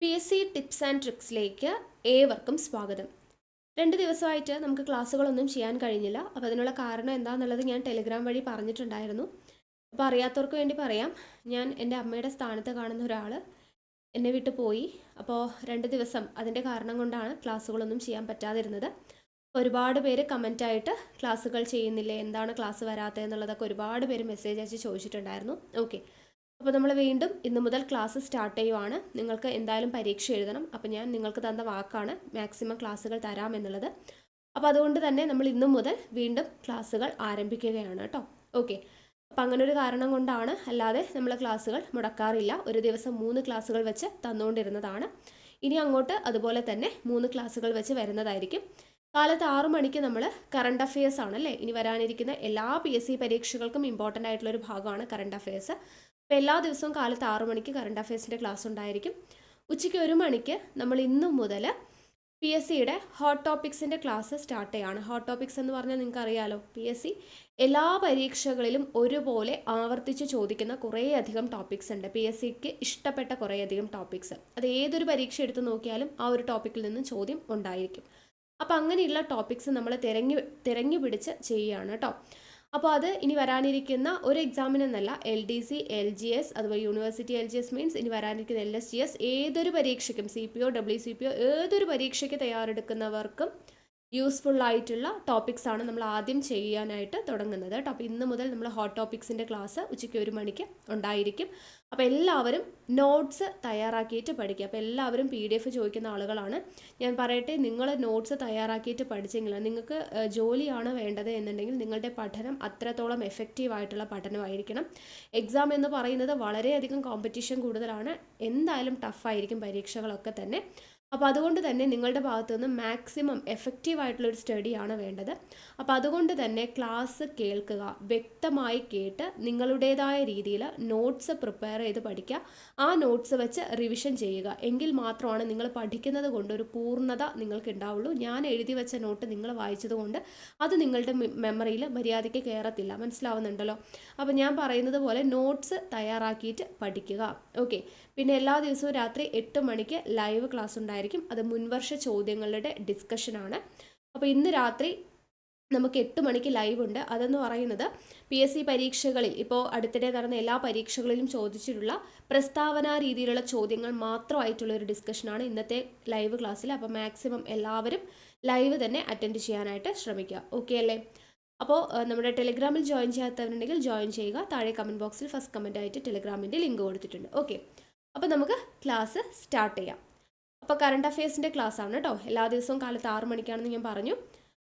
PSC tips and ട്രിക്സിലേക്ക് ഏവർക്കും സ്വാഗതം. 2 ദിവസമായിട്ട് നമുക്ക് ക്ലാസ്സുകളൊന്നും ചെയ്യാൻ കഴിഞ്ഞില്ല. അപ്പോൾ അതിനുള്ള കാരണം എന്താണെന്നുള്ളത് ഞാൻ ടെലിഗ്രാം വഴി പറഞ്ഞിട്ടുണ്ടായിരുന്നു. അപ്പോൾ അറിയാത്തവർക്ക് വേണ്ടി പറയാം, ഞാൻ എൻ്റെ അമ്മയുടെ സ്ഥാനത്ത് കാണുന്ന ഒരാൾ എന്നെ വിട്ട് പോയി. അപ്പോൾ 2 ദിവസം അതിൻ്റെ കാരണം കൊണ്ടാണ് ക്ലാസ്സുകളൊന്നും ചെയ്യാൻ പറ്റാതിരുന്നത്. ഒരുപാട് പേര് കമൻറ്റായിട്ട് ക്ലാസ്സുകൾ ചെയ്യുന്നില്ലേ, എന്താണ് ക്ലാസ് വരാത്തത് എന്നുള്ളതൊക്കെ ഒരുപാട് പേര് മെസ്സേജ് അയച്ച് ചോദിച്ചിട്ടുണ്ടായിരുന്നു. ഓക്കെ, അപ്പോൾ നമ്മൾ വീണ്ടും ഇന്ന് മുതൽ ക്ലാസ് സ്റ്റാർട്ട് ചെയ്യുവാണ്. നിങ്ങൾക്ക് എന്തായാലും പരീക്ഷ എഴുതണം. അപ്പോൾ ഞാൻ നിങ്ങൾക്ക് തന്ന വാക്കാണ് മാക്സിമം ക്ലാസ്സുകൾ തരാമെന്നുള്ളത്. അപ്പോൾ അതുകൊണ്ട് തന്നെ നമ്മൾ ഇന്നു മുതൽ വീണ്ടും ക്ലാസ്സുകൾ ആരംഭിക്കുകയാണ് കേട്ടോ. ഓക്കെ, അപ്പോൾ അങ്ങനെ ഒരു കാരണം കൊണ്ടാണ്, അല്ലാതെ നമ്മൾ ക്ലാസ്സുകൾ മുടക്കാറില്ല. ഒരു ദിവസം 3 ക്ലാസ്സുകൾ വെച്ച് തന്നുകൊണ്ടിരുന്നതാണ്. ഇനി അങ്ങോട്ട് അതുപോലെ തന്നെ 3 ക്ലാസ്സുകൾ വെച്ച് വരുന്നതായിരിക്കും. കാലത്ത് 6 മണിക്ക് നമ്മൾ കറണ്ട് അഫയേഴ്സ് ആണല്ലേ, ഇനി വരാനിരിക്കുന്ന എല്ലാ PSC പരീക്ഷകൾക്കും ഇമ്പോർട്ടൻ്റ് ആയിട്ടുള്ളൊരു ഭാഗമാണ് കറണ്ട് അഫയേഴ്സ്. അപ്പോൾ എല്ലാ ദിവസവും കാലത്ത് 6 മണിക്ക് കറണ്ട് അഫയേഴ്സിൻ്റെ ക്ലാസ് ഉണ്ടായിരിക്കും. ഉച്ചയ്ക്ക് 1 മണിക്ക് നമ്മൾ ഇന്നു മുതൽ PSCയുടെ ഹോട്ട് ടോപ്പിക്സിൻ്റെ ക്ലാസ് സ്റ്റാർട്ട് ചെയ്യുകയാണ്. ഹോട്ട് ടോപ്പിക്സ് എന്ന് പറഞ്ഞാൽ നിങ്ങൾക്ക് അറിയാലോ, PSC എല്ലാ പരീക്ഷകളിലും ഒരുപോലെ ആവർത്തിച്ച് ചോദിക്കുന്ന കുറേയധികം ടോപ്പിക്സ് ഉണ്ട്. PSCക്ക് ഇഷ്ടപ്പെട്ട കുറേയധികം ടോപ്പിക്സ്, അത് ഏതൊരു പരീക്ഷ എടുത്ത് നോക്കിയാലും ആ ഒരു ടോപ്പിക്കിൽ നിന്ന് ചോദ്യം ഉണ്ടായിരിക്കും. അപ്പോൾ അങ്ങനെയുള്ള ടോപ്പിക്സ് നമ്മൾ തിരഞ്ഞു പിടിച്ച് ചെയ്യുകയാണ് കേട്ടോ. അപ്പോൾ അത് ഇനി വരാനിരിക്കുന്ന ഒരു എക്സാമിനെന്നല്ല, LDC, LGS, അതുപോലെ യൂണിവേഴ്സിറ്റി LGS മീൻസ് ഇനി വരാനിരിക്കുന്ന LSGS, ഏതൊരു പരീക്ഷയ്ക്കും CPO, WCPO, ഏതൊരു പരീക്ഷയ്ക്ക് തയ്യാറെടുക്കുന്നവർക്കും യൂസ്ഫുൾ ആയിട്ടുള്ള ടോപ്പിക്സ് ആണ് നമ്മൾ ആദ്യം ചെയ്യാനായിട്ട് തുടങ്ങുന്നത് കേട്ടോ. അപ്പോൾ ഇന്ന് മുതൽ നമ്മൾ ഹോട്ട് ടോപ്പിക്സിൻ്റെ ക്ലാസ് ഉച്ചയ്ക്ക് 1 മണിക്ക് ഉണ്ടായിരിക്കും. അപ്പോൾ എല്ലാവരും നോട്ട്സ് തയ്യാറാക്കിയിട്ട് പഠിക്കുക. അപ്പോൾ എല്ലാവരും PDF ചോദിക്കുന്ന ആളുകളാണ്. ഞാൻ പറയട്ടെ, നിങ്ങൾ നോട്ട്സ് തയ്യാറാക്കിയിട്ട് പഠിച്ചെങ്കിൽ നിങ്ങൾക്ക് ജോലിയാണ് വേണ്ടത് എന്നുണ്ടെങ്കിൽ നിങ്ങളുടെ പഠനം അത്രത്തോളം എഫക്റ്റീവായിട്ടുള്ള പഠനമായിരിക്കണം. എക്സാം എന്ന് പറയുന്നത് വളരെയധികം കോമ്പറ്റീഷൻ കൂടുതലാണ്. എന്തായാലും ടഫായിരിക്കും പരീക്ഷകളൊക്കെ തന്നെ. അപ്പോൾ അതുകൊണ്ട് തന്നെ നിങ്ങളുടെ ഭാഗത്തു നിന്ന് മാക്സിമം എഫക്റ്റീവായിട്ടുള്ളൊരു സ്റ്റഡിയാണ് വേണ്ടത്. അപ്പോൾ അതുകൊണ്ട് തന്നെ ക്ലാസ് കേൾക്കുക, വ്യക്തമായി കേട്ട് നിങ്ങളുടേതായ രീതിയിൽ നോട്ട്സ് പ്രിപ്പയർ ചെയ്ത് പഠിക്കുക. ആ നോട്ട്സ് വെച്ച് റിവിഷൻ ചെയ്യുക. എങ്കിൽ മാത്രമാണ് നിങ്ങൾ പഠിക്കുന്നത് കൊണ്ട് ഒരു പൂർണ്ണത നിങ്ങൾക്ക് ഉണ്ടാവുള്ളൂ. ഞാൻ എഴുതി വെച്ച നോട്ട് നിങ്ങൾ വായിച്ചത് കൊണ്ട് അത് നിങ്ങളുടെ മെമ്മറിയിൽ മര്യാദയ്ക്ക് കയറത്തില്ല. മനസ്സിലാവുന്നുണ്ടല്ലോ? അപ്പോൾ ഞാൻ പറയുന്നത് പോലെ നോട്ട്സ് തയ്യാറാക്കിയിട്ട് പഠിക്കുക. ഓക്കെ, പിന്നെ എല്ലാ ദിവസവും രാത്രി 8 മണിക്ക് ലൈവ് ക്ലാസ് ഉണ്ടായിരിക്കും. അത് മുൻവർഷ ചോദ്യങ്ങളുടെ ഡിസ്കഷനാണ്. അപ്പോൾ ഇന്ന് രാത്രി നമുക്ക് 8 മണിക്ക് ലൈവ് ഉണ്ട്. അതെന്ന് പറയുന്നത് PSC പരീക്ഷകളിൽ ഇപ്പോൾ അടുത്തിടെ നടന്ന എല്ലാ പരീക്ഷകളിലും ചോദിച്ചിട്ടുള്ള പ്രസ്താവന രീതിയിലുള്ള ചോദ്യങ്ങൾ മാത്രമായിട്ടുള്ള ഒരു ഡിസ്കഷനാണ് ഇന്നത്തെ ലൈവ് ക്ലാസ്സിൽ. അപ്പോൾ മാക്സിമം എല്ലാവരും ലൈവ് തന്നെ അറ്റൻഡ് ചെയ്യാനായിട്ട് ശ്രമിക്കുക. ഓക്കെ അല്ലേ? അപ്പോൾ നമ്മുടെ ടെലിഗ്രാമിൽ ജോയിൻ ചെയ്യാത്തവരുണ്ടെങ്കിൽ ജോയിൻ ചെയ്യുക. താഴെ കമൻറ്റ് ബോക്സിൽ ഫസ്റ്റ് കമൻ്റ് ആയിട്ട് ടെലിഗ്രാമിൻ്റെ ലിങ്ക് കൊടുത്തിട്ടുണ്ട്. ഓക്കെ, അപ്പോൾ നമുക്ക് ക്ലാസ് സ്റ്റാർട്ട് ചെയ്യാം. അപ്പോൾ കറണ്ട് അഫയേഴ്സിൻ്റെ ക്ലാസ് ആണ് കേട്ടോ. എല്ലാ ദിവസവും കാലത്ത് 6 മണിക്കാണെന്ന് ഞാൻ പറഞ്ഞു.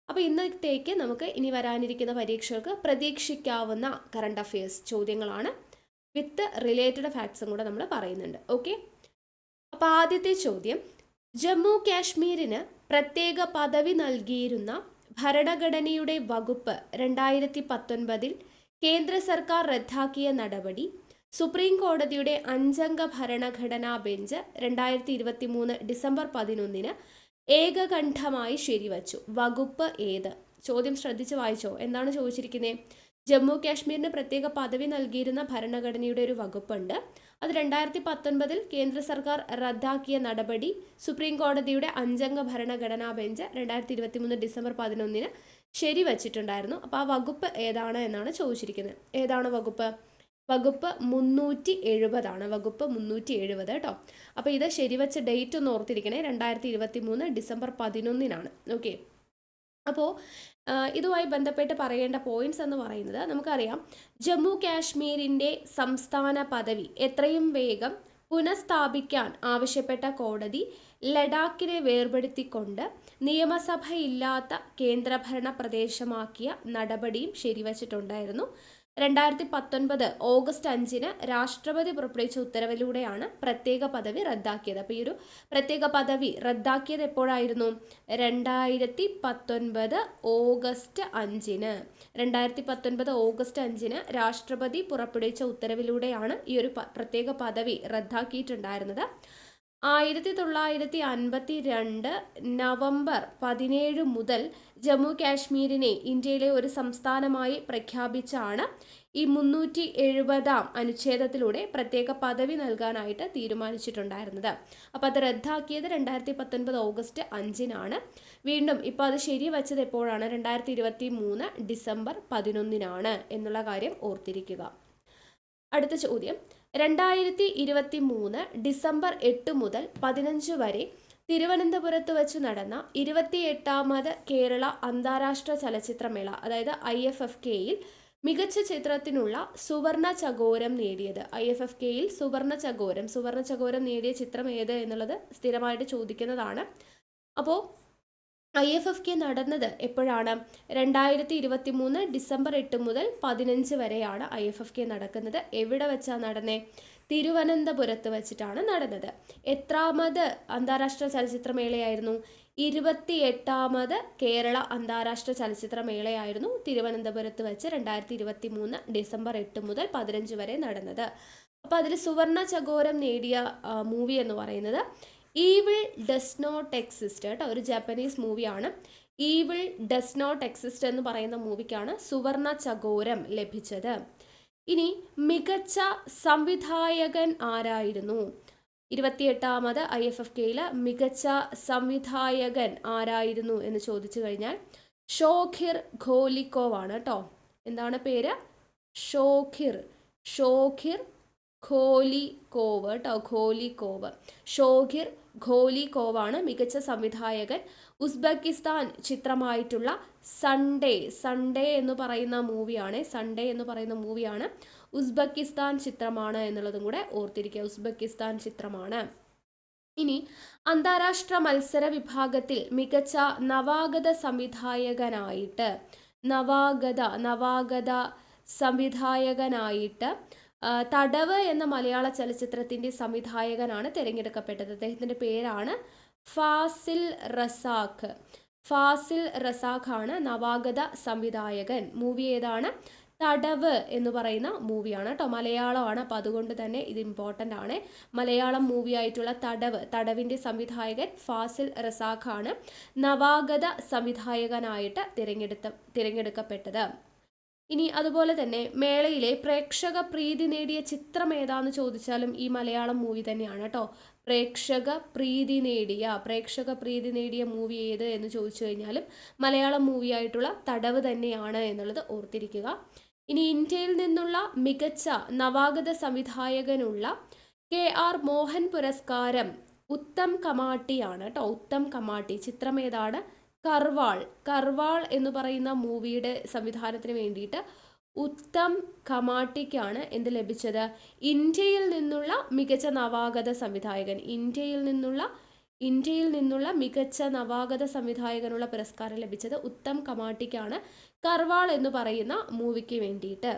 അപ്പോൾ ഇന്നത്തേക്ക് നമുക്ക് ഇനി വരാനിരിക്കുന്ന പരീക്ഷകൾക്ക് പ്രതീക്ഷിക്കാവുന്ന കറണ്ട് അഫയേഴ്സ് ചോദ്യങ്ങളാണ്. വിത്ത് റിലേറ്റഡ് ഫാക്ട്സും കൂടെ നമ്മൾ പറയുന്നുണ്ട്. ഓക്കെ, അപ്പോൾ ആദ്യത്തെ ചോദ്യം, ജമ്മു കാശ്മീരിന് പ്രത്യേക പദവി നൽകിയിരുന്ന ഭരണഘടനയുടെ വകുപ്പ് 2019 കേന്ദ്ര സർക്കാർ റദ്ദാക്കിയ നടപടി സുപ്രീം കോടതിയുടെ 5-അംഗ ഭരണഘടനാ ബെഞ്ച് 2023 ഡിസംബർ 11 ഏകകണ്ഠമായി ശരിവച്ചു. വകുപ്പ് ഏത്? ചോദ്യം ശ്രദ്ധിച്ച് വായിച്ചോ. എന്താണ് ചോദിച്ചിരിക്കുന്നത്? ജമ്മു കാശ്മീരിന് പ്രത്യേക പദവി നൽകിയിരുന്ന ഭരണഘടനയുടെ ഒരു വകുപ്പുണ്ട്. അത് 2019 കേന്ദ്ര സർക്കാർ റദ്ദാക്കിയ നടപടി സുപ്രീം കോടതിയുടെ 5-അംഗ ഭരണഘടനാ ബെഞ്ച് 2023 ഡിസംബർ 11 ശരിവച്ചിട്ടുണ്ടായിരുന്നു. അപ്പോൾ ആ വകുപ്പ് ഏതാണ് എന്നാണ് ചോദിച്ചിരിക്കുന്നത്. ഏതാണ് വകുപ്പ്? വകുപ്പ് 370 ആണ്. വകുപ്പ് 370 കേട്ടോ. അപ്പോൾ ഇത് ശരിവച്ച ഡേറ്റ് ഒന്ന് ഓർത്തിരിക്കണേ, 2023 ഡിസംബർ 11. ഓക്കെ, അപ്പോൾ ഇതുമായി ബന്ധപ്പെട്ട് പറയേണ്ട പോയിന്റ്സ് എന്ന് പറയുന്നത്, നമുക്കറിയാം ജമ്മു കാശ്മീരിൻ്റെ സംസ്ഥാന പദവി എത്രയും വേഗം പുനഃസ്ഥാപിക്കാൻ ആവശ്യപ്പെട്ട കോടതി ലഡാക്കിനെ വേർപെടുത്തിക്കൊണ്ട് നിയമസഭയില്ലാത്ത കേന്ദ്രഭരണ പ്രദേശമാക്കിയ നടപടിയും ശരിവച്ചിട്ടുണ്ടായിരുന്നു. 2019 ഓഗസ്റ്റ് 5 രാഷ്ട്രപതി പുറപ്പെടുവിച്ച ഉത്തരവിലൂടെയാണ് പ്രത്യേക പദവി റദ്ദാക്കിയത്. അപ്പോൾ ഈ ഒരു പ്രത്യേക പദവി റദ്ദാക്കിയത് എപ്പോഴായിരുന്നു? 2019 ഓഗസ്റ്റ് 5. 2019 ഓഗസ്റ്റ് 5 രാഷ്ട്രപതി പുറപ്പെടുവിച്ച ഉത്തരവിലൂടെയാണ് ഈ ഒരു പ്രത്യേക പദവി റദ്ദാക്കിയിട്ടുണ്ടായിരുന്നത്. 1952 നവംബർ 17 മുതൽ ജമ്മു കാശ്മീരിനെ ഇന്ത്യയിലെ ഒരു സംസ്ഥാനമായി പ്രഖ്യാപിച്ചാണ് ഈ 370 അനുച്ഛേദത്തിലൂടെ പ്രത്യേക പദവി നൽകാനായിട്ട് തീരുമാനിച്ചിട്ടുണ്ടായിരുന്നത്. അപ്പോൾ അത് റദ്ദാക്കിയത് 2019 ഓഗസ്റ്റ് 5-നാണ്. വീണ്ടും ഇപ്പോൾ അത് ശരിവച്ചത് എപ്പോഴാണ്? 2023 ഡിസംബർ 11-നാണ് എന്നുള്ള കാര്യം ഓർത്തിരിക്കുക. അടുത്ത ചോദ്യം, 2023 ഡിസംബർ 8 മുതൽ 15 വരെ തിരുവനന്തപുരത്ത് വെച്ച് നടന്ന 28ാമത് കേരള അന്താരാഷ്ട്ര ചലച്ചിത്രമേള, അതായത് IFFKയിൽ മികച്ച ചിത്രത്തിനുള്ള സുവർണ ചകോരം നേടിയത്. IFFKയിൽ സുവർണ ചകോരം നേടിയ ചിത്രം ഏത് എന്നുള്ളത് സ്ഥിരമായിട്ട് ചോദിക്കുന്നതാണ്. അപ്പോൾ IFFK നടന്നത് എപ്പോഴാണ്? 2023 ഡിസംബർ 8 മുതൽ 15 വരെയാണ് IFFK നടക്കുന്നത്. എവിടെ വെച്ചാണ് നടന്നത്? തിരുവനന്തപുരത്ത് വെച്ചിട്ടാണ് നടന്നത്. എത്രാമത് അന്താരാഷ്ട്ര ചലച്ചിത്രമേളയായിരുന്നു? 28ാമത് കേരള അന്താരാഷ്ട്ര ചലച്ചിത്രമേളയായിരുന്നു തിരുവനന്തപുരത്ത് വെച്ച് 2023 ഡിസംബർ 8 മുതൽ 15 വരെ നടന്നത്. അപ്പോൾ അതിൽ സുവർണ ചകോരം നേടിയ മൂവി എന്ന് പറയുന്നത് ഈവിൾ ഡസ് നോട്ട് എക്സിസ്റ്റ് കേട്ടോ, ഒരു ജാപ്പനീസ് മൂവിയാണ്. ഈവിൾ ഡസ് നോട്ട് എക്സിസ്റ്റ് എന്ന് പറയുന്ന മൂവിക്കാണ് സുവർണ ചകോരം ലഭിച്ചത്. ഇനി മികച്ച സംവിധായകൻ ആരായിരുന്നു? 28ാമത് IFFKയിൽ മികച്ച സംവിധായകൻ ആരായിരുന്നു എന്ന് ചോദിച്ചു കഴിഞ്ഞാൽ ഷോഖിർ ഖോലിക്കോവ് ആണ് കേട്ടോ. എന്താണ് പേര്? ഷോഖിർ ഖോലിക്കോവ് കേട്ടോ, ഖോലിക്കോവ്. ഷോഖിർ ഖോലിക്കോവാണ് മികച്ച സംവിധായകൻ. ഉസ്ബെക്കിസ്ഥാൻ ചിത്രമായിട്ടുള്ള സൺഡേ എന്ന് പറയുന്ന മൂവിയാണ്. ഉസ്ബെക്കിസ്ഥാൻ ചിത്രമാണ് എന്നുള്ളതും കൂടെ ഓർത്തിരിക്കുക. ഉസ്ബെക്കിസ്ഥാൻ ചിത്രമാണ്. ഇനി അന്താരാഷ്ട്ര മത്സര വിഭാഗത്തിൽ മികച്ച നവാഗത സംവിധായകനായിട്ട് തടവ് എന്ന മലയാള ചലച്ചിത്രത്തിൻ്റെ സംവിധായകനാണ് തിരഞ്ഞെടുക്കപ്പെട്ടത്. അദ്ദേഹത്തിൻ്റെ പേരാണ് ഫാസിൽ റസാഖ് ആണ് നവാഗത സംവിധായകൻ. മൂവി ഏതാണ്? തടവ് എന്ന് പറയുന്ന മൂവിയാണ് കേട്ടോ. മലയാളമാണ്, അപ്പോൾ അതുകൊണ്ട് തന്നെ ഇത് ഇമ്പോർട്ടൻ്റ് ആണ്. മലയാളം മൂവി ആയിട്ടുള്ള തടവിൻ്റെ സംവിധായകൻ ഫാസിൽ റസാഖ് ആണ് നവാഗത സംവിധായകനായിട്ട് തിരഞ്ഞെടുക്കപ്പെട്ടത്. ഇനി അതുപോലെ തന്നെ മേളയിലെ പ്രേക്ഷക പ്രീതി നേടിയ ചിത്രം ഏതാന്ന് ചോദിച്ചാലും ഈ മലയാളം മൂവി തന്നെയാണ് കേട്ടോ. പ്രേക്ഷക പ്രീതി നേടിയ മൂവി ഏത് എന്ന് ചോദിച്ചു കഴിഞ്ഞാലും മലയാളം മൂവി ആയിട്ടുള്ള തടവ് തന്നെയാണ് എന്നുള്ളത് ഓർത്തിരിക്കുക. ഇനി ഇന്ത്യയിൽ നിന്നുള്ള മികച്ച നവാഗത സംവിധായകനുള്ള KR മോഹൻ പുരസ്കാരം ഉത്തം കമാട്ടിയാണ് കേട്ടോ. ഉത്തം കമാട്ടി. ചിത്രം ഏതാണ്? കർവാൾ എന്ന് പറയുന്ന മൂവിയുടെ സംവിധാനത്തിന് വേണ്ടിയിട്ട് ഉത്തം കമാട്ടിക്കാണ് എന്ത് ലഭിച്ചത്? ഇന്ത്യയിൽ നിന്നുള്ള മികച്ച നവാഗത സംവിധായകൻ. ഇന്ത്യയിൽ നിന്നുള്ള മികച്ച നവാഗത സംവിധായകനുള്ള പുരസ്കാരം ലഭിച്ചത് ഉത്തം കമാട്ടിക്കാണ്, കർവാൾ എന്ന് പറയുന്ന മൂവിക്ക് വേണ്ടിയിട്ട്.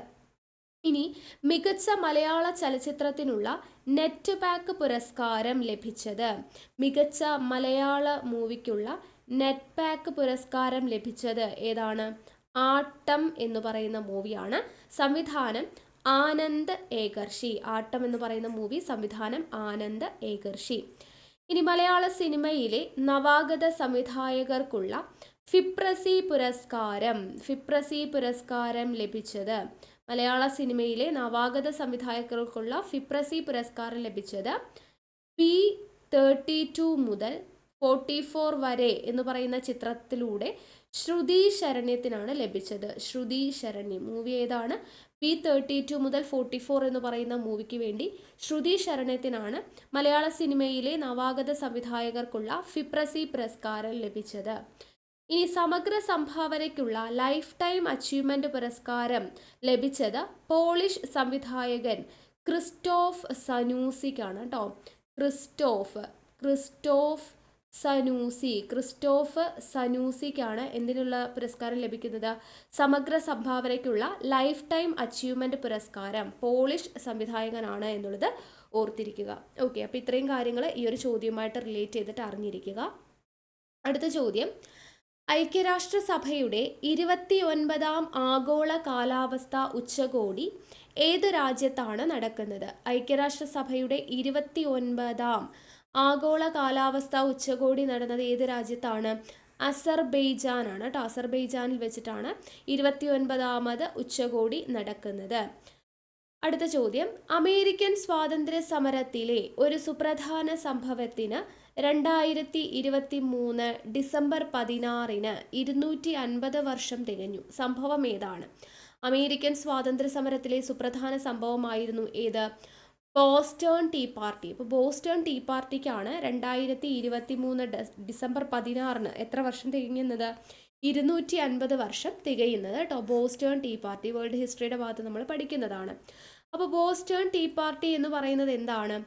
ഇനി മികച്ച മലയാള ചലച്ചിത്രത്തിനുള്ള നെറ്റ് പാക്ക് പുരസ്കാരം ലഭിച്ചത്, മികച്ച മലയാള മൂവിക്കുള്ള നെറ്റ് പാക്ക് പുരസ്കാരം ലഭിച്ചത് ഏതാണ്? ആട്ടം എന്ന് പറയുന്ന മൂവിയാണ്. സംവിധാനം ആനന്ദ് ഏകർഷി. ആട്ടം എന്ന് പറയുന്ന മൂവി സംവിധാനം ആനന്ദ് ഏകർഷി. ഇനി മലയാള സിനിമയിലെ നവാഗത സംവിധായകർക്കുള്ള ഫിപ്രസി പുരസ്കാരം ലഭിച്ചത്, മലയാള സിനിമയിലെ നവാഗത സംവിധായകർക്കുള്ള ഫിപ്രസി പുരസ്കാരം ലഭിച്ചത് P32 മുതൽ 44 വരെ എന്ന് പറയുന്ന ചിത്രത്തിലൂടെ ശ്രുതി ശരണ്യത്തിനാണ് ലഭിച്ചത്. ശ്രുതി ശരണ്യം മൂവി ഏതാണ്? P32 മുതൽ 44 എന്ന് പറയുന്ന മൂവിക്ക് വേണ്ടി ശ്രുതി ശരണ്യത്തിനാണ് മലയാള സിനിമയിലെ നവാഗത സംവിധായകർക്കുള്ള ഫിപ്രസി പുരസ്കാരം ലഭിച്ചത്. ഇനി സമഗ്ര സംഭാവനയ്ക്കുള്ള ലൈഫ് ടൈം അച്ചീവ്മെന്റ് പുരസ്കാരം ലഭിച്ചത് പോളിഷ് സംവിധായകൻ ക്രിസ്റ്റോഫ് സനൂസിക്കാണ് കേട്ടോ. ക്രിസ്റ്റോഫ് സനൂസിക്കാണ് എന്തിനുള്ള പുരസ്കാരം ലഭിക്കുന്നത്? സമഗ്ര സംഭാവനയ്ക്കുള്ള ലൈഫ് ടൈം അച്ചീവ്മെന്റ് പുരസ്കാരം. പോളിഷ് സംവിധായകനാണ് എന്നുള്ളത് ഓർത്തിരിക്കുക. ഓക്കെ, അപ്പോൾ ഇത്രയും കാര്യങ്ങൾ ഈ ഒരു ചോദ്യവുമായിട്ട് റിലേറ്റ് ചെയ്തിട്ട് അറിഞ്ഞിരിക്കുക. അടുത്ത ചോദ്യം, ഐക്യരാഷ്ട്രസഭയുടെ 29ാം ആഗോള കാലാവസ്ഥാ ഉച്ചകോടി ഏത് രാജ്യത്താണ് നടക്കുന്നത്? ഐക്യരാഷ്ട്രസഭയുടെ 29ാം ആഗോള കാലാവസ്ഥാ ഉച്ചകോടി നടന്നത് ഏത് രാജ്യത്താണ്? അസർബെയ്ജാനാണ് കേട്ടോ. അസർബെയ്ജാനിൽ വെച്ചിട്ടാണ് 29ാമത് ഉച്ചകോടി നടക്കുന്നത്. അടുത്ത ചോദ്യം, അമേരിക്കൻ സ്വാതന്ത്ര്യ സമരത്തിലെ ഒരു സുപ്രധാന സംഭവത്തിന് 2023 ഡിസംബർ 16 250 വർഷം തികഞ്ഞു. സംഭവം ഏതാണ്? അമേരിക്കൻ സ്വാതന്ത്ര്യ സമരത്തിലെ സുപ്രധാന സംഭവമായിരുന്നു ഏത്? Boston tea party. അപ്പോൾ ബോസ്റ്റൺ ടീ പാർട്ടിക്കാണ് 2023 ഡിസംബർ 16 എത്ര വർഷം തികയുന്നത്? 250 വർഷം തികയുന്നത് കേട്ടോ. ബോസ്റ്റൺ ടീ പാർട്ടി വേൾഡ് ഹിസ്റ്ററിയുടെ ഭാഗത്ത് നമ്മൾ പഠിക്കുന്നതാണ്. അപ്പോൾ ബോസ്റ്റൺ ടീ പാർട്ടി എന്ന് പറയുന്നത് എന്താണ്?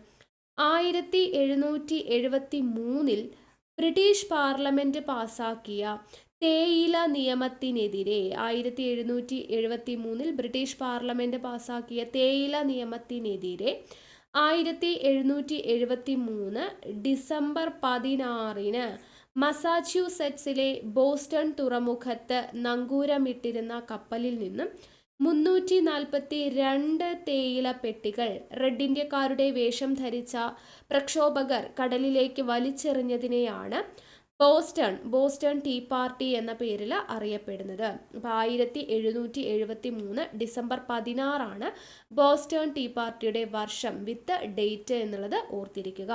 1773 ബ്രിട്ടീഷ് പാർലമെന്റ് പാസാക്കിയ തേയില നിയമത്തിനെതിരെ 1773 ബ്രിട്ടീഷ് പാർലമെന്റ് പാസാക്കിയ തേയില നിയമത്തിനെതിരെ 1773 ഡിസംബർ 16 മസാച്യൂസെറ്റ്സിലെ ബോസ്റ്റൺ തുറമുഖത്ത് നങ്കൂരമിട്ടിരുന്ന കപ്പലിൽ നിന്നും 342 തേയില പെട്ടികൾ റെഡ് ഇന്ത്യക്കാരുടെ വേഷം ധരിച്ച പ്രക്ഷോഭകർ കടലിലേക്ക് വലിച്ചെറിഞ്ഞതിനെയാണ് ബോസ്റ്റൺ ടീ പാർട്ടി എന്ന പേരിൽ അറിയപ്പെടുന്നത്. അപ്പോൾ 1773 ഡിസംബർ 16 ബോസ്റ്റൺ ടീ പാർട്ടിയുടെ വർഷം വിത്ത് ഡേറ്റ് എന്നുള്ളത് ഓർത്തിരിക്കുക.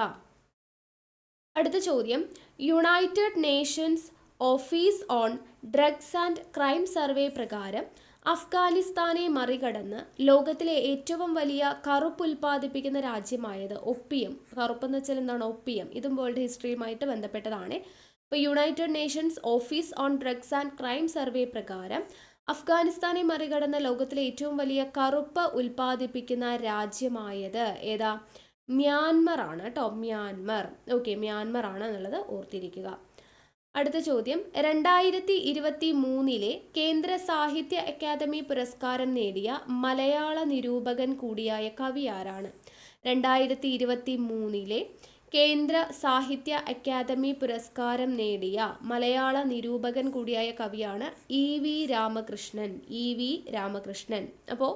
അടുത്ത ചോദ്യം, United Nations office on drugs and crime survey പ്രകാരം അഫ്ഗാനിസ്ഥാനെ മറികടന്ന് ലോകത്തിലെ ഏറ്റവും വലിയ കറുപ്പ് ഉൽപ്പാദിപ്പിക്കുന്ന രാജ്യമായത് ഒപ്പിയം. കറുപ്പെന്ന് വെച്ചാൽ എന്താണ്? ഒപ്പിയം. ഇതും വേൾഡ് ഹിസ്റ്ററിയുമായിട്ട് ബന്ധപ്പെട്ടതാണ്. ഇപ്പോൾ United Nations office on drugs and crime survey പ്രകാരം അഫ്ഗാനിസ്ഥാനെ മറികടന്ന് ലോകത്തിലെ ഏറ്റവും വലിയ കറുപ്പ് ഉൽപ്പാദിപ്പിക്കുന്ന രാജ്യമായത് ഏതാ? മ്യാൻമർ ആണ് കേട്ടോ. മ്യാൻമർ. ഓക്കെ, മ്യാൻമർ ആണ് എന്നുള്ളത് ഓർത്തിരിക്കുക. അടുത്ത ചോദ്യം, 2023 കേന്ദ്ര സാഹിത്യ അക്കാദമി പുരസ്കാരം നേടിയ മലയാള നിരൂപകൻ കൂടിയായ കവി ആരാണ്? 2023 കേന്ദ്ര സാഹിത്യ അക്കാദമി പുരസ്കാരം നേടിയ മലയാള നിരൂപകൻ കൂടിയായ കവിയാണ് EV രാമകൃഷ്ണൻ. EV രാമകൃഷ്ണൻ. അപ്പോൾ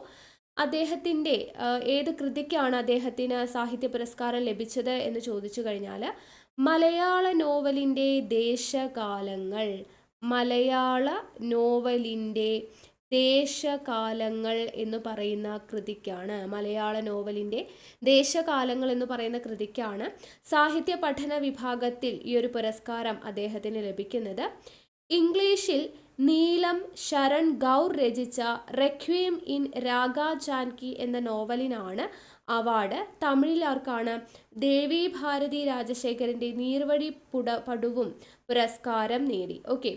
അദ്ദേഹത്തിൻ്റെ ഏത് കൃതിക്കാണ് അദ്ദേഹത്തിന് സാഹിത്യ പുരസ്കാരം ലഭിച്ചത് എന്ന് ചോദിച്ചു കഴിഞ്ഞാൽ മലയാള നോവലിൻ്റെ ദേശകാലങ്ങൾ. മലയാള നോവലിൻ്റെ ദേശകാലങ്ങൾ എന്ന് പറയുന്ന കൃതിക്കാണ്. മലയാള നോവലിൻ്റെ ദേശകാലങ്ങൾ എന്ന് പറയുന്ന കൃതിക്കാണ് സാഹിത്യ പഠന വിഭാഗത്തിൽ ഈ ഒരു പുരസ്കാരം അദ്ദേഹത്തിന് ലഭിക്കുന്നത്. ഇംഗ്ലീഷിൽ നീലം ശരൺ ഗൗർ രചിച്ച റെക്വീം ഇൻ രാഗ ജാൻകി എന്ന നോവലിനാണ് അവാർഡ്. തമിഴിൽ ആർക്കാണ്? ദേവി ഭാരതി രാജശേഖരൻ്റെ നീർവഴി പടുവും പുരസ്കാരം നേടി. ഓക്കെ,